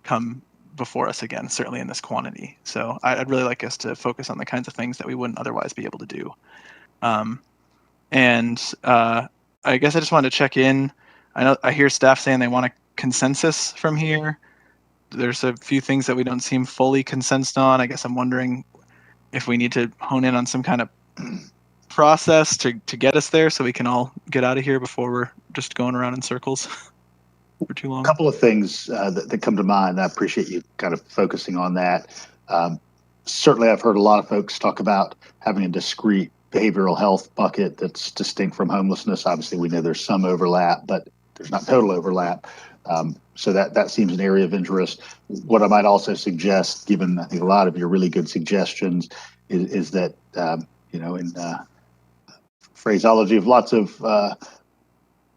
come before us again, certainly in this quantity. So I'd really like us to focus on the kinds of things that we wouldn't otherwise be able to do. I guess I just wanted to check in. I hear staff saying they want a consensus from here. There's a few things that we don't seem fully consensed on. I guess I'm wondering if we need to hone in on some kind of process to get us there so we can all get out of here before we're just going around in circles for too long? A couple of things that come to mind. I appreciate you kind of focusing on that. Certainly, I've heard a lot of folks talk about having a discrete behavioral health bucket that's distinct from homelessness. Obviously, we know there's some overlap, but there's not total overlap. So that seems an area of interest. What I might also suggest, given I think a lot of your really good suggestions, is that in phraseology of lots of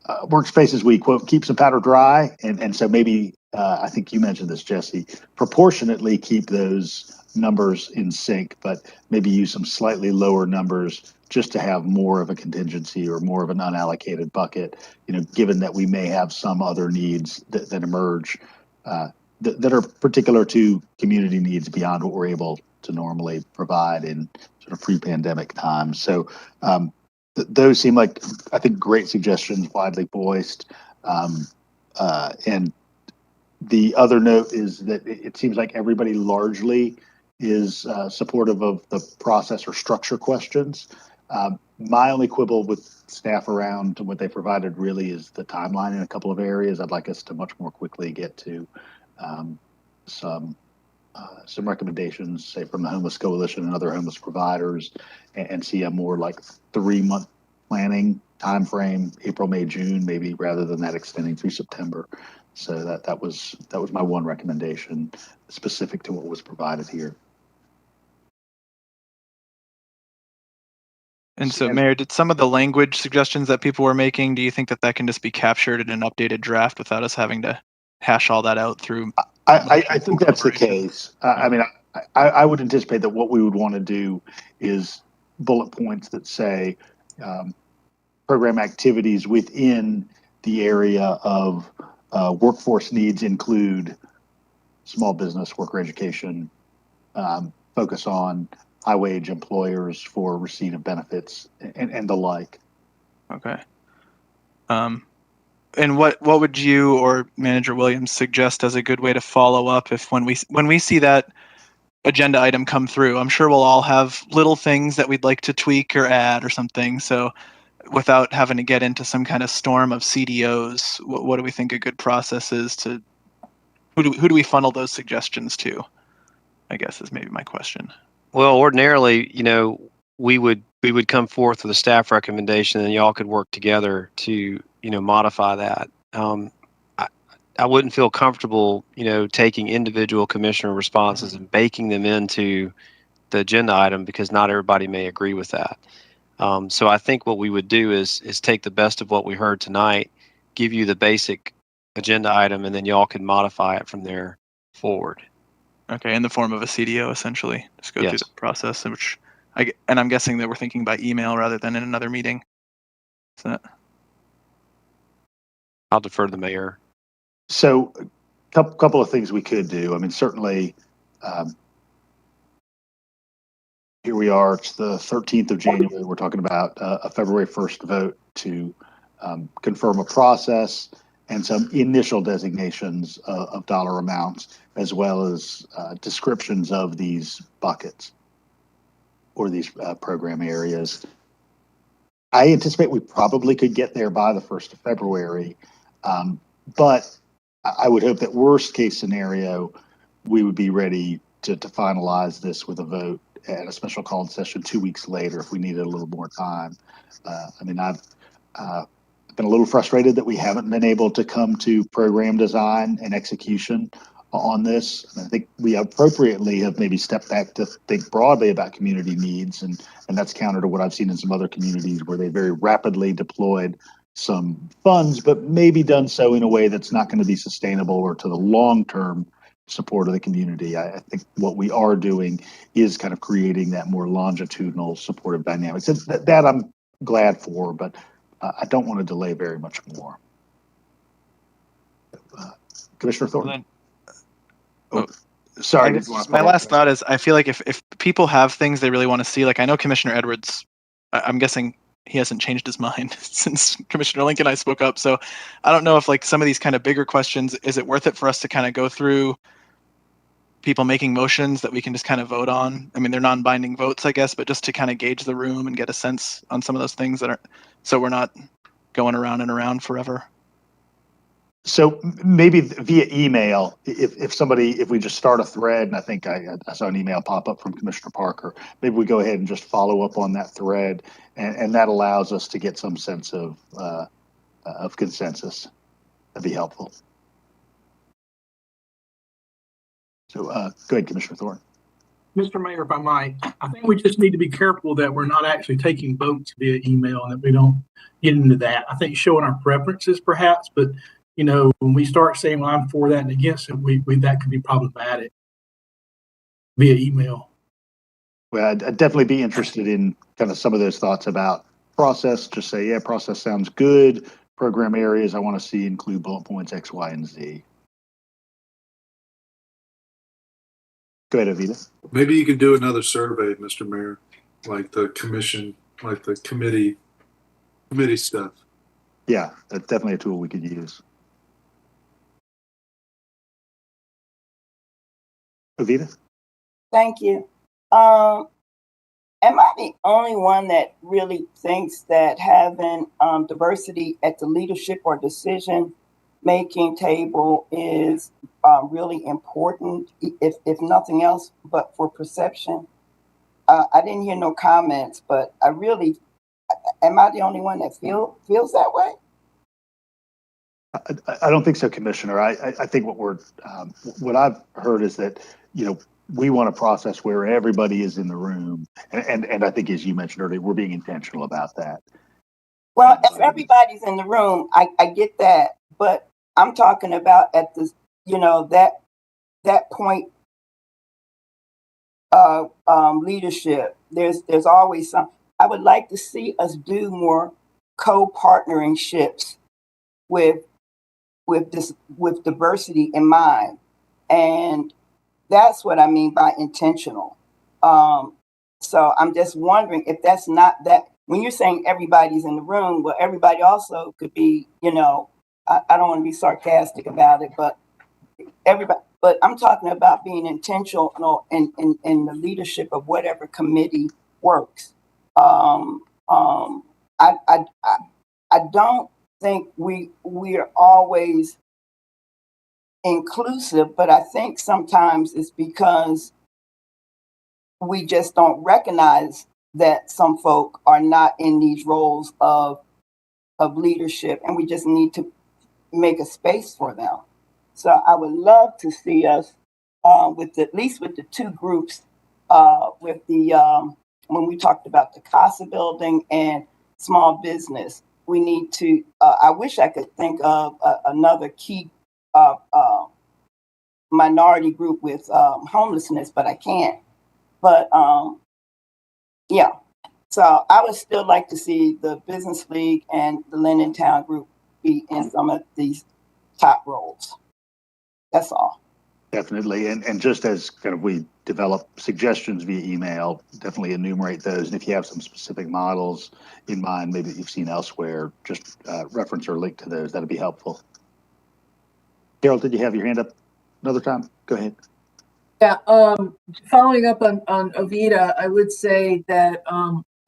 workspaces, we quote keep some powder dry, and so maybe I think you mentioned this, Jesse, proportionately keep those numbers in sync, but maybe use some slightly lower numbers just to have more of a contingency or more of an unallocated bucket, given that we may have some other needs that emerge that are particular to community needs beyond what we're able to normally provide in sort of pre-pandemic times. So those seem like, I think, great suggestions, widely voiced. And the other note is that it seems like everybody largely is supportive of the process or structure questions. My only quibble with staff around what they provided really is the timeline in a couple of areas. I'd like us to much more quickly get to some recommendations, say from the Homeless Coalition and other homeless providers, and see a more like 3-month planning time frame, April, May, June, maybe, rather than that extending through September. So that was my one recommendation specific to what was provided here. And so, Mayor, did some of the language suggestions that people were making, do you think that can just be captured in an updated draft without us having to hash all that out through? I think that's the case. I mean, I would anticipate that what we would want to do is bullet points that say program activities within the area of workforce needs include small business, worker education, focus on high wage employers for receipt of benefits and the like. Okay. And what would you or Manager Williams suggest as a good way to follow up if when we see that agenda item come through? I'm sure we'll all have little things that we'd like to tweak or add or something. So without having to get into some kind of storm of CDOs, what do we think a good process is to who do we funnel those suggestions to? I guess is maybe my question. Well, ordinarily, we would come forth with a staff recommendation, and y'all could work together to modify that. I wouldn't feel comfortable taking individual commissioner responses and baking them into the agenda item, because not everybody may agree with that. So I think what we would do is take the best of what we heard tonight, give you the basic agenda item, and then y'all can modify it from there forward. Okay, in the form of a CDO, essentially. Just go through the process, and I'm guessing that we're thinking by email rather than in another meeting. Is that? I'll defer to the mayor. So a couple of things we could do. I mean, certainly, here we are. It's the 13th of January. We're talking about a February 1st vote to confirm a process and some initial designations of dollar amounts, as well as descriptions of these buckets or these program areas. I anticipate we probably could get there by the 1st of February, but I would hope that worst case scenario, we would be ready to finalize this with a vote at a special called session 2 weeks later if we needed a little more time. I mean, I've been a little frustrated that we haven't been able to come to program design and execution on this. And I think we appropriately have maybe stepped back to think broadly about community needs, and that's counter to what I've seen in some other communities where they very rapidly deployed some funds, but maybe done so in a way that's not going to be sustainable or to the long-term support of the community. I think what we are doing is kind of creating that more longitudinal supportive dynamics. That I'm glad for, but I don't want to delay very much more. Commissioner Thornton. Sorry. My last thought is, I feel like if people have things they really want to see, like I know Commissioner Edwards, I'm guessing he hasn't changed his mind since Commissioner Lincoln and I spoke up. So I don't know if like some of these kind of bigger questions, is it worth it for us to kind of go through people making motions that we can just kind of vote on? I mean, they're non-binding votes, I guess, but just to kind of gauge the room and get a sense on some of those things that are, so we're not going going around and around forever. So maybe via email, if we just start a thread, and I think I saw an email pop up from Commissioner Parker, maybe we go ahead and just follow up on that thread, and that allows us to get some sense of consensus. That'd be helpful. So go ahead, Commissioner Thorne. Mr. Mayor, if I might, I think we just need to be careful that we're not actually taking votes via email and that we don't get into that. I think showing our preferences perhaps, but when we start saying, well, I'm for that and against it, that could be problematic via email. Well, I'd definitely be interested in kind of some of those thoughts about process. Just say, yeah, process sounds good. Program areas I want to see include bullet points X, Y, and Z. Go ahead, Avita. Maybe you could do another survey, Mr. Mayor, like the commission, like the committee stuff. Yeah, that's definitely a tool we could use. Avita? Thank you. Am I the only one that really thinks that having diversity at the leadership or decision-making table is really important, if nothing else, but for perception? I didn't hear no comments, but am I the only one that feels that way? I don't think so, Commissioner. I think what I've heard is that, we want a process where everybody is in the room. And I think, as you mentioned earlier, we're being intentional about that. Well, if everybody's in the room, I get that. But I'm talking about at the, that point of leadership. There's always some. I would like to see us do more co-partnering ships with diversity in mind, and that's what I mean by intentional. So I'm just wondering if that's not that. When you're saying everybody's in the room, well, everybody also could be. I don't want to be sarcastic about it, but everybody. But I'm talking about being intentional in the leadership of whatever committee works. I don't think we are always inclusive, but I think sometimes it's because we just don't recognize that some folk are not in these roles of leadership, and we just need to make a space for them. So I would love to see us at least with the two groups, with the when we talked about the Costa Building and small business. We need to. I wish I could think of another key minority group with homelessness, but I can't. But yeah, so I would still like to see the Business League and the Linden Town Group be in some of these top roles. That's all. Definitely, and just as kind of we develop suggestions via email, definitely enumerate those. And if you have some specific models in mind, maybe that you've seen elsewhere, just reference or link to those. That'd be helpful. Carol, did you have your hand up another time? Go ahead. Yeah, following up on Avita, I would say that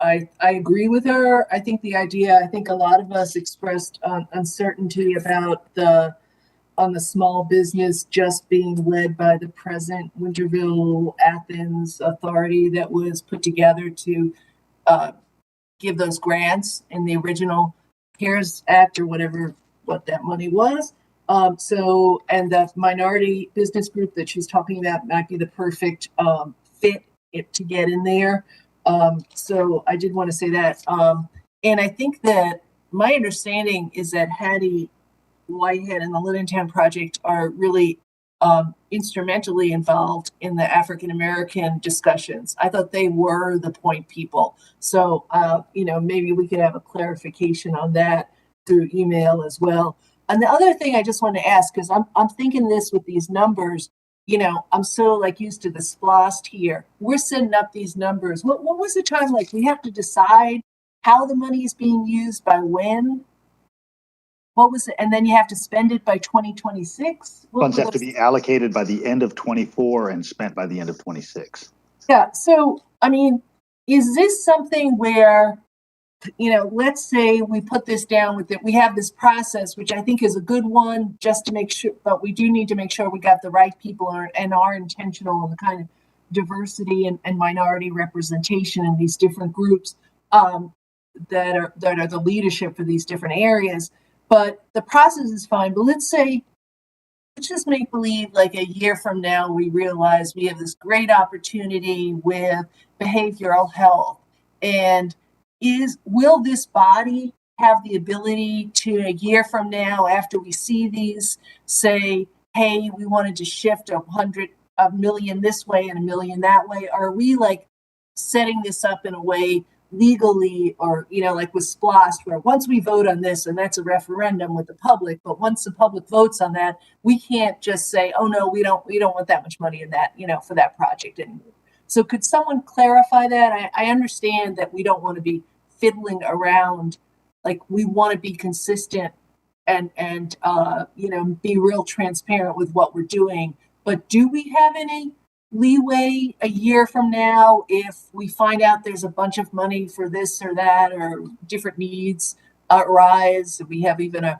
I agree with her. I think I think a lot of us expressed uncertainty about on the small business just being led by the present Winterville Athens authority that was put together to give those grants in the original CARES Act or what that money was. And the minority business group that she's talking about might be the perfect fit to get in there. So I did want to say that. And I think that my understanding is that Hattie Whitehead and the Linden Town Project are really instrumentally involved in the African American discussions. I thought they were the point people. So, maybe we could have a clarification on that through email as well. And the other thing I just want to ask, because I'm thinking this with these numbers, I'm so used to the SPLOST here. We're setting up these numbers. What was the time we have to decide how the money is being used by when? What was it? And then you have to spend it by 2026? Funds have to be allocated by the end of 24 and spent by the end of 26. Yeah. So, is this something where let's say we put this down with it. We have this process, which I think is a good one, just to make sure, but we do need to make sure we got the right people and are intentional in the kind of diversity and minority representation in these different groups that are the leadership for these different areas. But the process is fine. But let's just make believe like a year from now, we realize we have this great opportunity with behavioral health. And will this body have the ability to, a year from now, after we see these, say, hey, we wanted to shift a million this way and $1 million that way? Are we like setting this up in a way legally, or like with SPLOST, where once we vote on this, and that's a referendum with the public, but once the public votes on that, we can't just say, oh no, we don't want that much money in that, for that project anymore. So could someone clarify that? I understand that we don't want to be fiddling around, like we want to be consistent and be real transparent with what we're doing. But do we have any leeway a year from now if we find out there's a bunch of money for this or that, or different needs arise? We have even a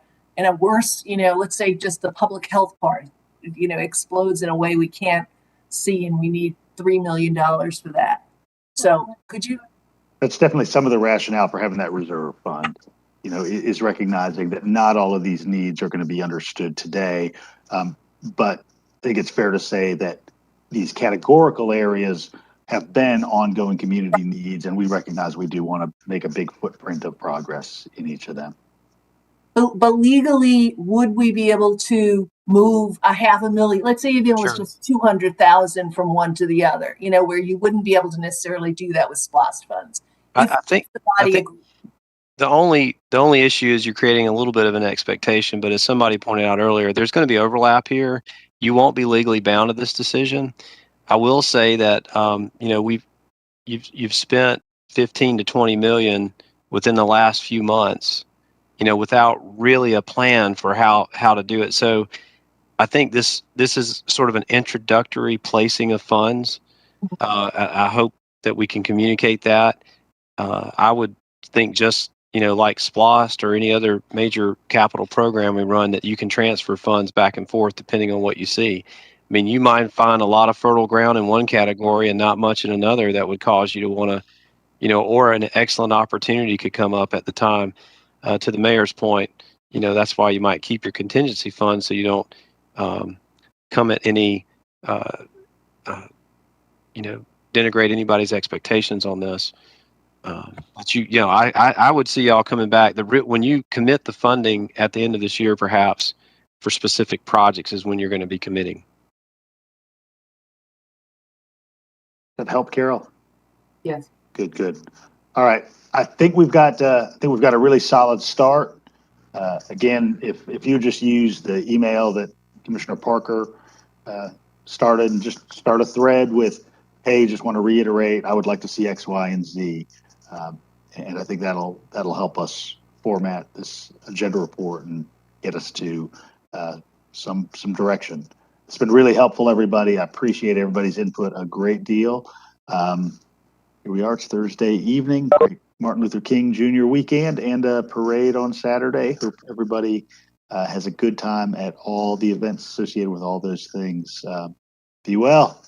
worse, let's say just the public health part, explodes in a way we can't see, and we need $3 million for that. So could you? That's definitely some of the rationale for having that reserve fund, is recognizing that not all of these needs are going to be understood today. But I think it's fair to say that these categorical areas have been ongoing community needs, and we recognize we do want to make a big footprint of progress in each of them. But legally, would we be able to move a $500,000? Let's say it was just 200,000 from one to the other, where you wouldn't be able to necessarily do that with SPLOST funds. I think the only issue is you're creating a little bit of an expectation, but as somebody pointed out earlier, there's going to be overlap here. You won't be legally bound to this decision. I will say that you've spent 15 to 20 million within the last few months, without really a plan for how to do it. So I think this is sort of an introductory placing of funds. I hope that we can communicate that. I would think just like SPLOST or any other major capital program we run, that you can transfer funds back and forth depending on what you see. I mean, you might find a lot of fertile ground in one category and not much in another that would cause you to want to, or an excellent opportunity could come up at the time. To the mayor's point, that's why you might keep your contingency fund so you don't come at any, denigrate anybody's expectations on this. But I would see y'all coming back. When you commit the funding at the end of this year, perhaps for specific projects, is when you're going to be committing. That help, Carol? Yes. Good. All right. I think we've got a really solid start. Again, if you just use the email that Commissioner Parker started, and just start a thread with, hey, just want to reiterate, I would like to see X, Y, and Z. And I think that'll help us format this agenda report and get us to some direction. It's been really helpful, everybody. I appreciate everybody's input a great deal. Here we are. It's Thursday evening, Martin Luther King Jr. weekend, and a parade on Saturday. Hope everybody has a good time at all the events associated with all those things. Be well.